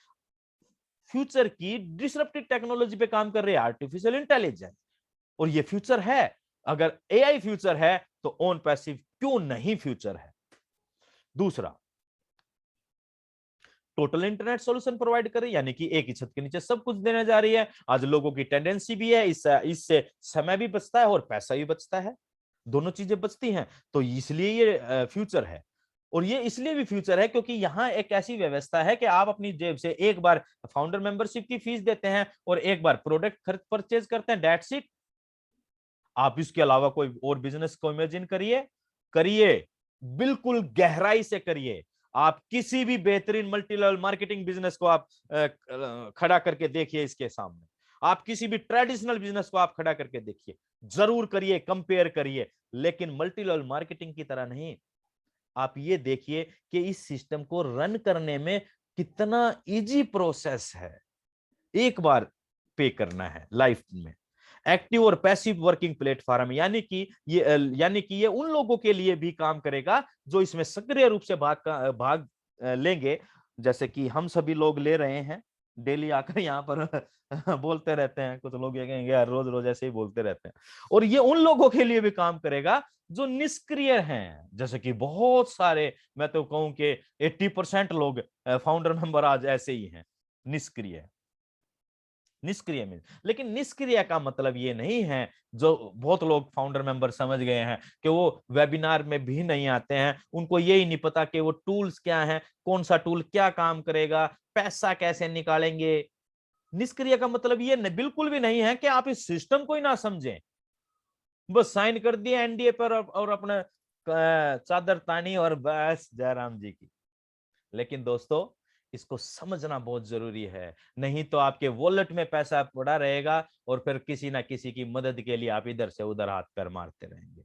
फ्यूचर की डिसरप्टिव टेक्नोलॉजी पे काम कर रही है, आर्टिफिशियल इंटेलिजेंस, और ये फ्यूचर है। अगर एआई फ्यूचर है तो ऑन पैसिव क्यों नहीं फ्यूचर है? दूसरा, टोटल इंटरनेट सॉल्यूशन प्रोवाइड करे, यानी कि एक ही छत के नीचे सब कुछ देने जा रही है। आज लोगों की टेंडेंसी भी है, इससे समय भी बचता है और पैसा भी बचता है, दोनों चीजें बचती हैं, तो इसलिए ये फ्यूचर है। और ये इसलिए भी फ्यूचर है क्योंकि यहाँ एक ऐसी व्यवस्था है कि आप अपनी जेब से एक बार फाउंडर मेंबरशिप की फीस देते हैं और एक बार प्रोडक्ट खर्च परचेज करते हैं, दैट्स इट। आप इसके अलावा कोई और बिजनेस को इमेजिन करिए, बिल्कुल गहराई से करिए। आप किसी भी बेहतरीन मल्टी लेवल मार्केटिंग बिजनेस को आप खड़ा करके देखिए इसके सामने, आप किसी भी ट्रेडिशनल बिजनेस को आप खड़ा करके देखिए, जरूर करिए, कंपेयर करिए, लेकिन मल्टी लेवल मार्केटिंग की तरह नहीं। आप ये देखिए कि इस सिस्टम को रन करने में कितना इजी प्रोसेस है, एक बार पे करना है लाइफ में। एक्टिव और पैसिव वर्किंग प्लेटफॉर्म, यानी कि ये उन लोगों के लिए भी काम करेगा जो इसमें सक्रिय रूप से भाग लेंगे, जैसे कि हम सभी लोग ले रहे हैं, डेली आकर यहाँ पर बोलते रहते हैं। कुछ लोग ये कहेंगे यार रोज रोज ऐसे ही बोलते रहते हैं। और ये उन लोगों के लिए भी काम करेगा जो निष्क्रिय हैं, जैसे कि बहुत सारे, मैं तो कहूं कि 80% लोग फाउंडर मेंबर आज ऐसे ही हैं, निष्क्रिय। निष्क्रिय में, लेकिन निष्क्रिय का मतलब ये नहीं है, जो बहुत लोग फाउंडर मेंबर समझ गए हैं कि वो वेबिनार में भी नहीं आते हैं, उनको यही नहीं पता कि वो टूल्स क्या हैं, कौन सा टूल क्या काम करेगा, पैसा कैसे निकालेंगे। निष्क्रिय का मतलब ये बिल्कुल भी नहीं है कि आप इस सिस्टम को ही ना समझें, बस साइन कर दिए एनडीए पर और अपना चादर तानी और बस जयराम जी की। लेकिन दोस्तों, इसको समझना बहुत जरूरी है, नहीं तो आपके वॉलेट में पैसा पड़ा रहेगा और फिर किसी ना किसी की मदद के लिए आप इधर से उधर हाथ पैर मारते रहेंगे।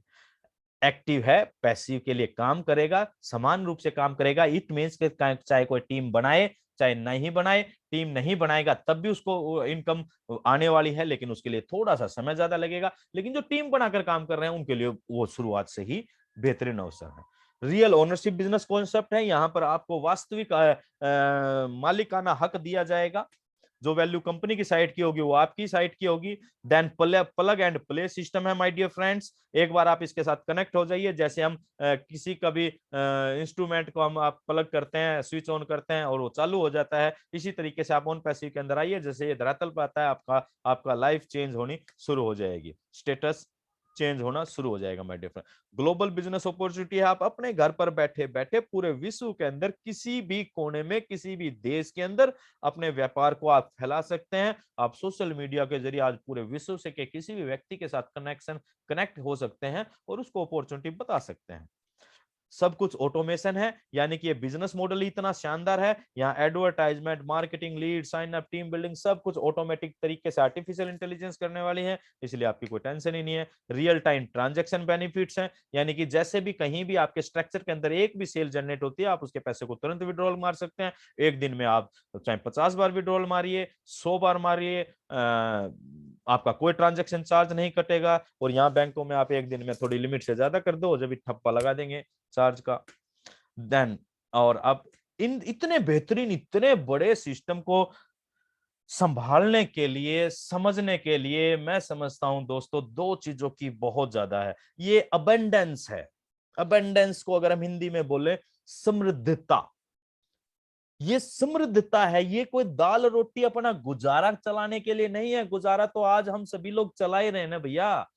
एक्टिव है, पैसिव के लिए काम करेगा, समान रूप से काम करेगा। इट मींस चाहे कोई टीम बनाए चाहे नहीं बनाए, टीम नहीं बनाएगा तब भी उसको इनकम आने वाली है, लेकिन उसके लिए थोड़ा सा समय ज्यादा लगेगा। लेकिन जो टीम बनाकर काम कर रहे हैं उनके लिए वो शुरुआत से ही बेहतरीन अवसर है। रियल ओनरशिप बिजनेस कॉन्सेप्ट है, यहाँ पर आपको वास्तविक मालिकाना हक दिया जाएगा। जो वैल्यू कंपनी की साइड की होगी वो आपकी साइड की होगी। Then plug and play system है माय डियर फ्रेंड्स, एक बार आप इसके साथ कनेक्ट हो जाइए। जैसे हम किसी का भी इंस्ट्रूमेंट को हम आप प्लग करते हैं, स्विच ऑन करते हैं और वो चालू हो जाता है, इसी तरीके से आप ऑन पैसिव के अंदर आइए। जैसे ये धरातल पर आता है, आपका लाइफ चेंज होनी शुरू हो जाएगी, स्टेटस चेंज होना शुरू हो जाएगा my dear friend. Global business opportunity है, आप अपने घर पर बैठे बैठे पूरे विश्व के अंदर किसी भी कोने में किसी भी देश के अंदर अपने व्यापार को आप फैला सकते हैं। आप सोशल मीडिया के जरिए आज पूरे विश्व से के किसी भी व्यक्ति के साथ कनेक्ट हो सकते हैं और उसको अपॉर्चुनिटी बता सकते हैं। सब कुछ ऑटोमेशन है, यानी कि ये बिजनेस मॉडल ही इतना शानदार है। यहाँ advertisement, marketing, lead, sign up, team building सब कुछ ऑटोमेटिक तरीके से आर्टिफिशियल इंटेलिजेंस करने वाली है, इसलिए आपकी कोई टेंशन ही नहीं है। रियल टाइम ट्रांजैक्शन बेनिफिट्स हैं, यानी कि जैसे भी कहीं भी आपके स्ट्रक्चर के अंदर एक भी सेल जनरेट होती है, आप उसके पैसे को तुरंत विड्रॉल मार सकते हैं। एक दिन में आप चाहे 50 बार विड्रॉल मारिए, 100 बार मारिए, आपका कोई ट्रांजैक्शन चार्ज नहीं कटेगा। और यहाँ बैंकों में आप एक दिन में थोड़ी लिमिट से ज्यादा कर दो, जब ठप्पा लगा देंगे चार्ज का। देन और अब इन इतने बेहतरीन इतने बड़े सिस्टम को संभालने के लिए, समझने के लिए, मैं समझता हूं दोस्तों दो चीजों की बहुत ज्यादा है। ये अबंडेंस है, अबंडेंस को अगर हम हिंदी में बोले समृद्धता, ये समृद्धता है। ये कोई दाल रोटी अपना गुजारा चलाने के लिए नहीं है, गुजारा तो आज हम सभी लोग चला ही रहे हैं ना भैया।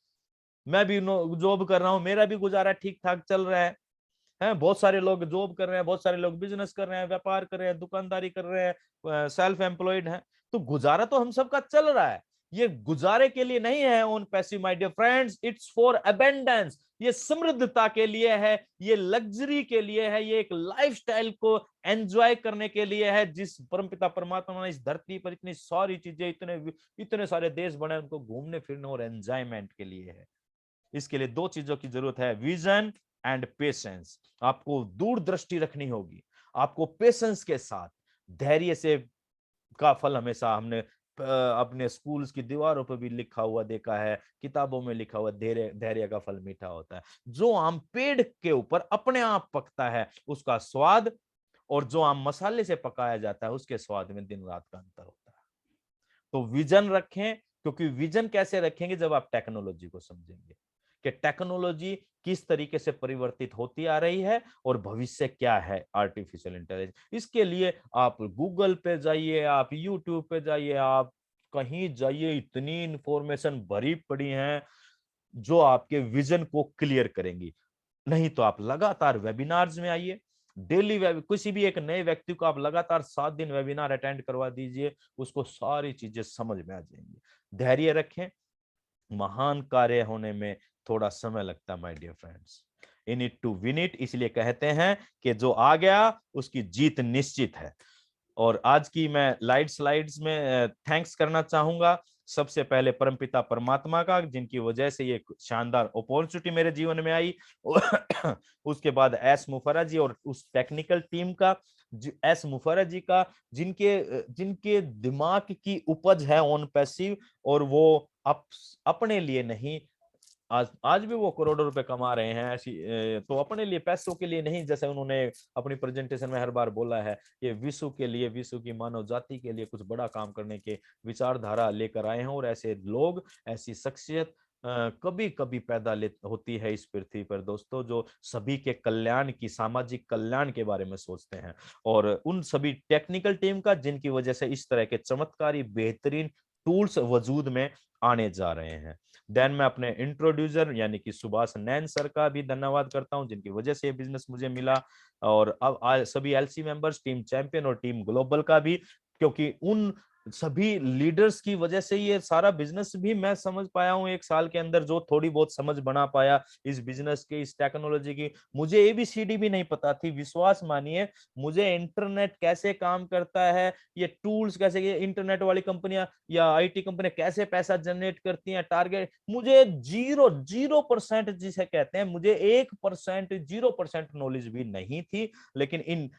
मैं भी जॉब कर रहा हूं, मेरा भी गुजारा ठीक ठाक चल रहा है। बहुत सारे लोग जॉब कर रहे हैं, बहुत सारे लोग बिजनेस कर रहे हैं, व्यापार कर रहे हैं, दुकानदारी कर रहे हैं, सेल्फ एम्प्लॉयड हैं, तो गुजारा तो हम सबका चल रहा है। ये गुजारे के लिए नहीं है own passive my dear friends, it's for abundance. ये समृद्धता के लिए है, ये लग्जरी के लिए है, ये एक लाइफस्टाइल को एंजॉय करने के लिए है। जिस परमपिता परमात्मा ने इस धरती पर इतनी सारी चीजें, इतने सारे देश बने, उनको घूमने फिरने और एंजॉयमेंट के लिए है। इसके लिए दो चीजों की जरूरत है, विजन एंड पेशेंस। आपको दूरदृष्टि रखनी होगी, आपको पेशेंस के साथ, धैर्य से का फल हमेशा हमने अपने स्कूल्स की दीवारों पर भी लिखा हुआ देखा है, किताबों में लिखा हुआ, धैर्य धैर्य का फल मीठा होता है। जो आम पेड़ के ऊपर अपने आप पकता है उसका स्वाद, और जो आम मसाले से पकाया जाता है उसके स्वाद में दिन रात का अंतर होता है। तो विजन रखें, क्योंकि विजन कैसे रखेंगे जब आप टेक्नोलॉजी को समझेंगे कि टेक्नोलॉजी किस तरीके से परिवर्तित होती आ रही है और भविष्य क्या है आर्टिफिशियल इंटेलिजेंस। इसके लिए आप गूगल पे जाइए, आप यूट्यूब पे जाइए, आप कहीं जाइए, इतनी इंफॉर्मेशन भरी पड़ी है जो आपके विजन को क्लियर करेंगी। नहीं तो आप लगातार वेबिनार्स में आइए, डेली किसी भी एक नए व्यक्ति को आप लगातार 7 दिन वेबिनार अटेंड करवा दीजिए, उसको सारी चीजें समझ में आ जाएंगी। धैर्य रखें, महान कार्य होने में थोड़ा समय लगता है my dear friends. In it to win it, इसलिए कहते हैं कि जो आ गया उसकी जीत निश्चित है। और आज की मैं स्लाइड्स में थैंक्स करना चाहूंगा सबसे पहले परमपिता परमात्मा का, जिनकी वजह से ये शानदार अपॉर्चुनिटी मेरे जीवन में आई। उसके बाद एस मुफर्रा जी और उस टेक्निकल टीम का, एस मुफर्रा जी का, जिनके दिमाग की उपज है ऑन पैसिव, और वो अपने लिए नहीं, आज भी वो करोड़ों रुपए कमा रहे हैं ऐसी, तो अपने लिए, पैसों के लिए नहीं, जैसे उन्होंने अपनी प्रेजेंटेशन में हर बार बोला है, ये विश्व के लिए, विश्व की मानव जाति के लिए कुछ बड़ा काम करने के विचारधारा लेकर आए हैं। और ऐसे लोग, ऐसी शख्सियत कभी कभी पैदा होती है इस पृथ्वी पर दोस्तों, जो सभी के कल्याण की, सामाजिक कल्याण के बारे में सोचते हैं। और उन सभी टेक्निकल टीम का, जिनकी वजह से इस तरह के चमत्कारी बेहतरीन टूल्स वजूद में आने जा रहे हैं। देन मैं अपने इंट्रोड्यूसर यानी कि सुभाष नैन सर का भी धन्यवाद करता हूं, जिनकी वजह से ये बिजनेस मुझे मिला। और अब सभी एलसी मेंबर्स, टीम चैंपियन और टीम ग्लोबल का भी, क्योंकि उन सभी लीडर्स की वजह से ये सारा बिजनेस भी मैं समझ पाया हूँ 1 साल के अंदर, जो थोड़ी बहुत समझ बना पाया इस बिजनेस के, इस टेक्नोलॉजी की। मुझे एबीसीडी भी नहीं पता थी, विश्वास मानिए। मुझे इंटरनेट कैसे काम करता है, ये टूल्स कैसे, ये इंटरनेट वाली कंपनियां या आईटी कंपनियां कैसे पैसा जनरेट करती हैं, टारगेट, मुझे 0% जिसे कहते हैं, मुझे 1%, 0% नॉलेज भी नहीं थी। लेकिन इन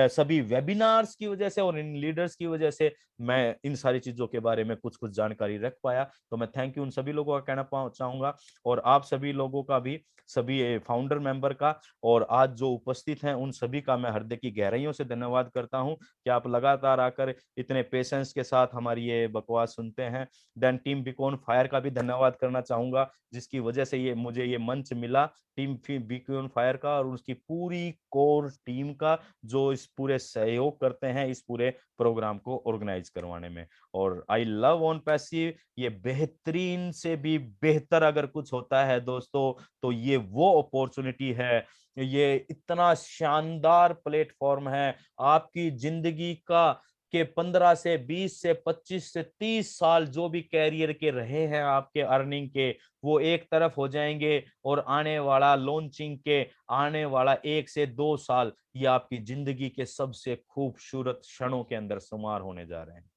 सभी वेबिनार्स की वजह से और इन लीडर्स की वजह से मैं इन सारी चीजों के बारे में कुछ जानकारी रख पाया। तो मैं थैंक यू उन सभी लोगों का कहना चाहूंगा, और आप सभी लोगों का भी, सभी फाउंडर मेंबर का, और आज जो उपस्थित हैं उन सभी का मैं हृदय की गहराइयों से धन्यवाद करता हूं कि आप लगातार आकर इतने पेशेंस के साथ हमारी ये बकवास सुनते हैं। देन टीम बीकॉन फायर का भी धन्यवाद करना चाहूंगा, जिसकी वजह से ये मुझे ये मंच मिला, टीम बीकॉन फायर का और उसकी पूरी कोर टीम का, जो इस पूरे सहयोग करते हैं इस पूरे प्रोग्राम को ऑर्गेनाइज करवाने में। और आई लव ऑन पैसिव, ये बेहतरीन से भी बेहतर अगर कुछ होता है दोस्तों, तो ये वो अपॉर्चुनिटी है, ये इतना शानदार प्लेटफॉर्म है। आपकी जिंदगी का के 15 से 20 से 25 से 30 साल जो भी कैरियर के रहे हैं आपके अर्निंग के, वो एक तरफ हो जाएंगे, और आने वाला लॉन्चिंग के आने वाला 1 से 2 साल ये आपकी जिंदगी के सबसे खूबसूरत क्षणों के अंदर शुमार होने जा रहे हैं।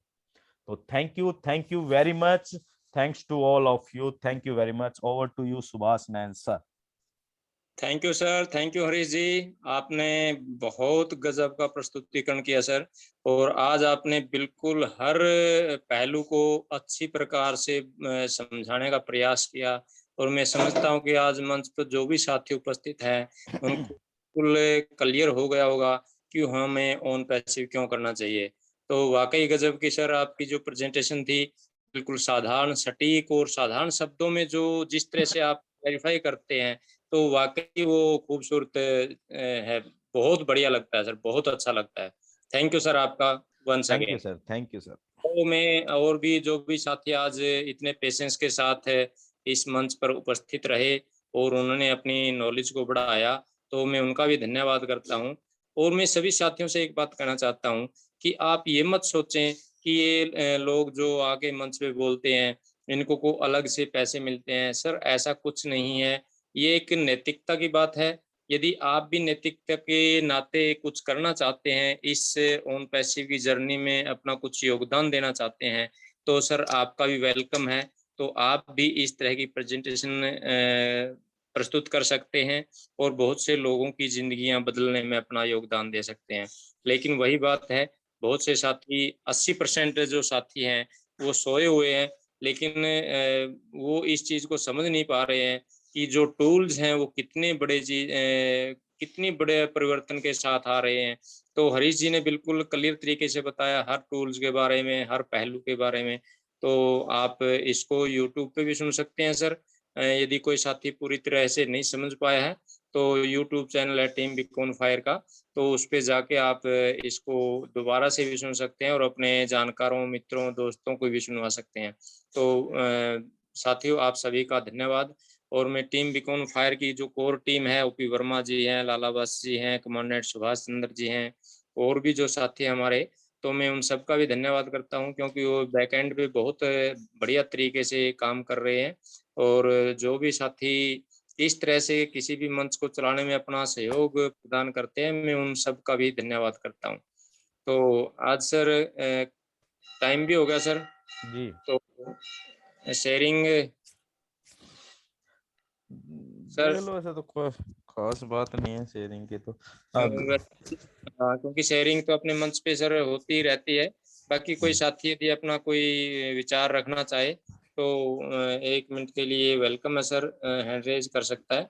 तो thank you very much, thanks to all of you, thank you very much. Over to you Subhash Nain sir. Thank you sir, thank you Harish ji, आपने बहुत गजब का प्रस्तुतिकरण किया सर, और आज आपने बिल्कुल हर पहलू को अच्छी प्रकार से समझाने का प्रयास किया। और मैं समझता हूं कि आज मंच पर जो भी साथी उपस्थित हैं उनको बिल्कुल क्लियर हो गया होगा कि हमें ऑन पैसिव क्यों करना चाहिए। तो वाकई गजब की सर आपकी जो प्रेजेंटेशन थी, बिल्कुल साधारण, सटीक और साधारण शब्दों में जो जिस तरह से आप क्लैरिफाई करते हैं, तो वाकई वो खूबसूरत है। बहुत बढ़िया लगता है सर, बहुत अच्छा लगता है। थैंक यू सर आपका once thank you again. Sir, thank you sir. तो मैं और भी जो भी साथी आज इतने पेशेंस के साथ इस मंच पर उपस्थित रहे और उन्होंने अपनी नॉलेज को बढ़ाया, तो मैं उनका भी धन्यवाद करता हूँ। और मैं सभी साथियों से एक बात कहना चाहता हूँ कि आप ये मत सोचें कि ये लोग जो आके मंच पे बोलते हैं इनको को अलग से पैसे मिलते हैं। सर ऐसा कुछ नहीं है। ये एक नैतिकता की बात है। यदि आप भी नैतिकता के नाते कुछ करना चाहते हैं, इस ऑन पैसिव की जर्नी में अपना कुछ योगदान देना चाहते हैं, तो सर आपका भी वेलकम है। तो आप भी इस तरह की प्रेजेंटेशन प्रस्तुत कर सकते हैं और बहुत से लोगों की ज़िंदगियाँ बदलने में अपना योगदान दे सकते हैं। लेकिन वही बात है, बहुत से साथी 80% जो साथी हैं, वो सोए हुए हैं, लेकिन वो इस चीज़ को समझ नहीं पा रहे हैं कि जो टूल्स हैं वो कितनी बड़े परिवर्तन के साथ आ रहे हैं। तो हरीश जी ने बिल्कुल क्लियर तरीके से बताया हर टूल्स के बारे में, हर पहलू के बारे में। तो आप इसको यूट्यूब पे भी सुन सकते हैं सर। यदि कोई साथी पूरी तरह से नहीं समझ पाया है, तो यूट्यूब चैनल है टीम बीकॉन फायर का, तो उस पे जाके आप इसको दोबारा से भी सुन सकते हैं और अपने जानकारों, मित्रों, दोस्तों को भी सुनवा सकते हैं। तो साथियों आप सभी का धन्यवाद। और मैं टीम बीकॉन फायर की जो कोर टीम है, ओपी वर्मा जी हैं, लाला बस जी हैं, कमांडेंट सुभाष चंद्र जी हैं, और भी जो साथी हैं हमारे, तो मैं उन सबका भी धन्यवाद करता हूँ, क्योंकि वो बैकएंड पे बहुत बढ़िया तरीके से काम कर रहे हैं। और जो भी साथी इस तरह से किसी भी मंच को चलाने में अपना सहयोग प्रदान करते हैं, मैं उन सबका भी धन्यवाद करता हूँ। तो आज सर टाइम भी हो गया सर, जी तो शेयरिंग सर देख लो, ऐसा तो कोई खास बात नहीं है शेयरिंग की तो। हाँ, क्योंकि शेयरिंग तो अपने मंच पे सर होती ही रहती है। बाकी कोई साथी यदि अपना कोई विचार रखना चाहे तो 1 मिनट के लिए वेलकम है सर, हैंड रेज कर सकता है।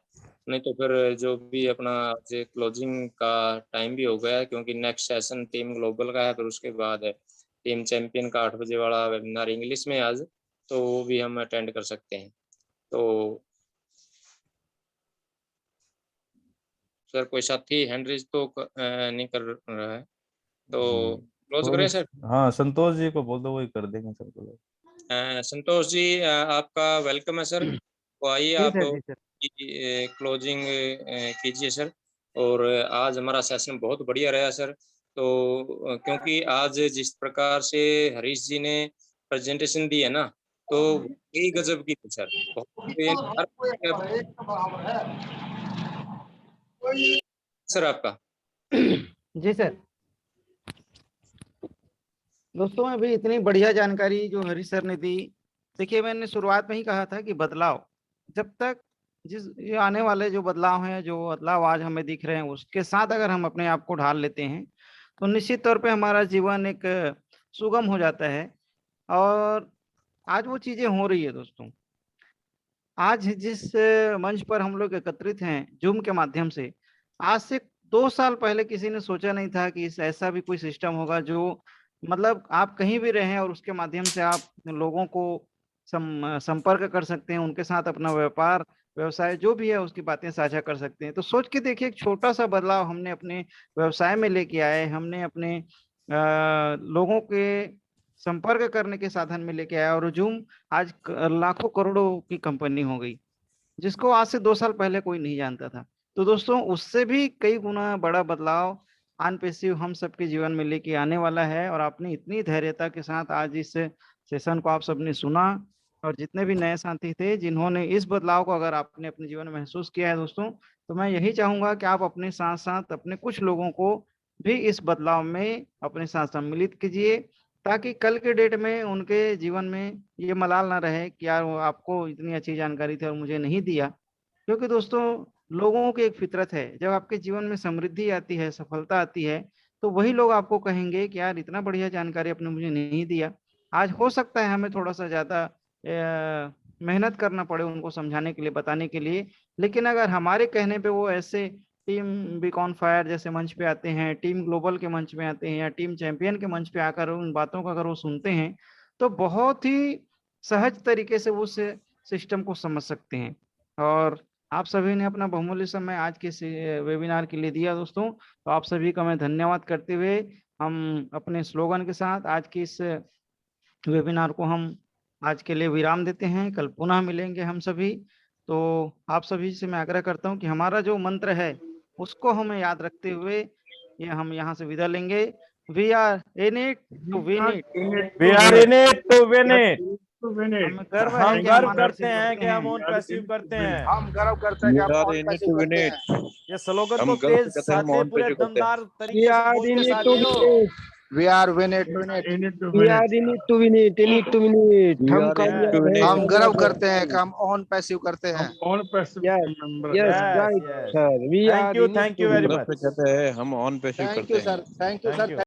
नहीं तो फिर जो भी अपना आज क्लोजिंग का टाइम भी हो गया है, क्योंकि नेक्स्ट सेशन टीम ग्लोबल का है, फिर उसके बाद है टीम चैंपियन का 8 बजे वाला वेबिनार इंग्लिश में आज, तो वो भी हम अटेंड कर सकते हैं। तो सर कोई साथी हैंड रेज तो नहीं कर रहा है, तो क्लोज करें सर। हाँ, संतोष जी को बोल दो, वही कर देंगे सर को। संतोष जी आपका वेलकम है सर, तो आइए जी आप सर, जी सर। क्लोजिंग कीजिए सर। और आज हमारा सेशन बहुत बढ़िया रहा सर। तो क्योंकि आज जिस प्रकार से हरीश जी ने प्रेजेंटेशन दी है ना, तो यही गजब की थी सर। सर आपका जी सर। दोस्तों अभी इतनी बढ़िया जानकारी जो हरीश सर ने दी, देखिए मैंने शुरुआत में ही कहा था कि बदलाव, जब तक ये आने वाले जो बदलाव हैं, जो बदलाव आज हमें दिख रहे हैं, उसके साथ अगर हम अपने आप को ढाल लेते हैं तो निश्चित तौर पे हमारा जीवन एक सुगम हो जाता है। और आज वो चीजें हो रही है दोस्तों। आज जिस मंच पर हम लोग एकत्रित हैं जूम के माध्यम से, आज से 2 साल पहले किसी ने सोचा नहीं था कि इस ऐसा भी कोई सिस्टम होगा जो मतलब आप कहीं भी रहें और उसके माध्यम से आप लोगों को संपर्क कर सकते हैं, उनके साथ अपना व्यापार व्यवसाय जो भी है उसकी बातें साझा कर सकते हैं। तो सोच के देखिए, एक छोटा सा बदलाव हमने अपने व्यवसाय में लेके आए, हमने अपने लोगों के संपर्क करने के साधन में लेके आया, और जूम आज लाखों करोड़ों की कंपनी हो गई, जिसको आज से 2 साल पहले कोई नहीं जानता था। तो दोस्तों उससे भी कई गुना बड़ा बदलाव ऑन पैसिव हम सबके जीवन में लेके आने वाला है। और आपने इतनी धैर्यता के साथ आज इस सेशन को आप सबने सुना, और जितने भी नए साथी थे जिन्होंने इस बदलाव को अगर आपने अपने जीवन में महसूस किया है दोस्तों, तो मैं यही चाहूंगा कि आप अपने साथ साथ अपने कुछ लोगों को भी इस बदलाव में अपने साथ सम्मिलित कीजिए, ताकि कल के डेट में उनके जीवन में ये मलाल ना रहे कि यार वो आपको इतनी अच्छी जानकारी थी और मुझे नहीं दिया। क्योंकि दोस्तों लोगों की एक फितरत है, जब आपके जीवन में समृद्धि आती है, सफलता आती है, तो वही लोग आपको कहेंगे कि यार इतना बढ़िया जानकारी आपने मुझे नहीं दिया। आज हो सकता है हमें थोड़ा सा ज्यादा मेहनत करना पड़े उनको समझाने के लिए, बताने के लिए, लेकिन अगर हमारे कहने पे वो ऐसे टीम बीकॉन फायर जैसे मंच पे आते हैं, टीम ग्लोबल के मंच में आते हैं, या टीम चैंपियन के मंच पे आकर उन बातों को अगर वो सुनते हैं, तो बहुत ही सहज तरीके से उस सिस्टम को समझ सकते हैं। और आप सभी ने अपना बहुमूल्य समय आज के वेबिनार के लिए दिया दोस्तों, तो आप सभी का मैं धन्यवाद करते हुए हम अपने स्लोगन के साथ आज की इस वेबिनार को हम आज के लिए विराम देते हैं। कल पुनः मिलेंगे हम सभी। तो आप सभी से मैं आग्रह करता हूं कि हमारा जो मंत्र है उसको हमें याद रखते हुए ये हम यहाँ से विदा लेंगे। We are in it to win it. We are in it to win it. हमें गर्व है हम कि गर्व हम करते on हैं passive कि हम करते ऑन पैसिव करते हैं। हम गर्व करते हैं कि We हम are on in it passive to win करते it. हैं। ये स्लोगन हम को गर्व तेज से कहते हैं, हम साथ on पूरे पैसिव करते हैं। दमदार We तरीके से are बोल in के it to साथियों। win it. We are win it win it. We are in it to win it. In it to win it. We हम are in it कामयाब to win है it. हम कामयाब गर्व है। करते हैं कि हम ऑन पैसिव करते हैं। Yes, yes, yes right, yes sir. We are thank in it you to very win गर्व it. से मच। कहते हैं, हम on पैसिव थैंक करते यू हैं। Sir, thank you thank sir. You.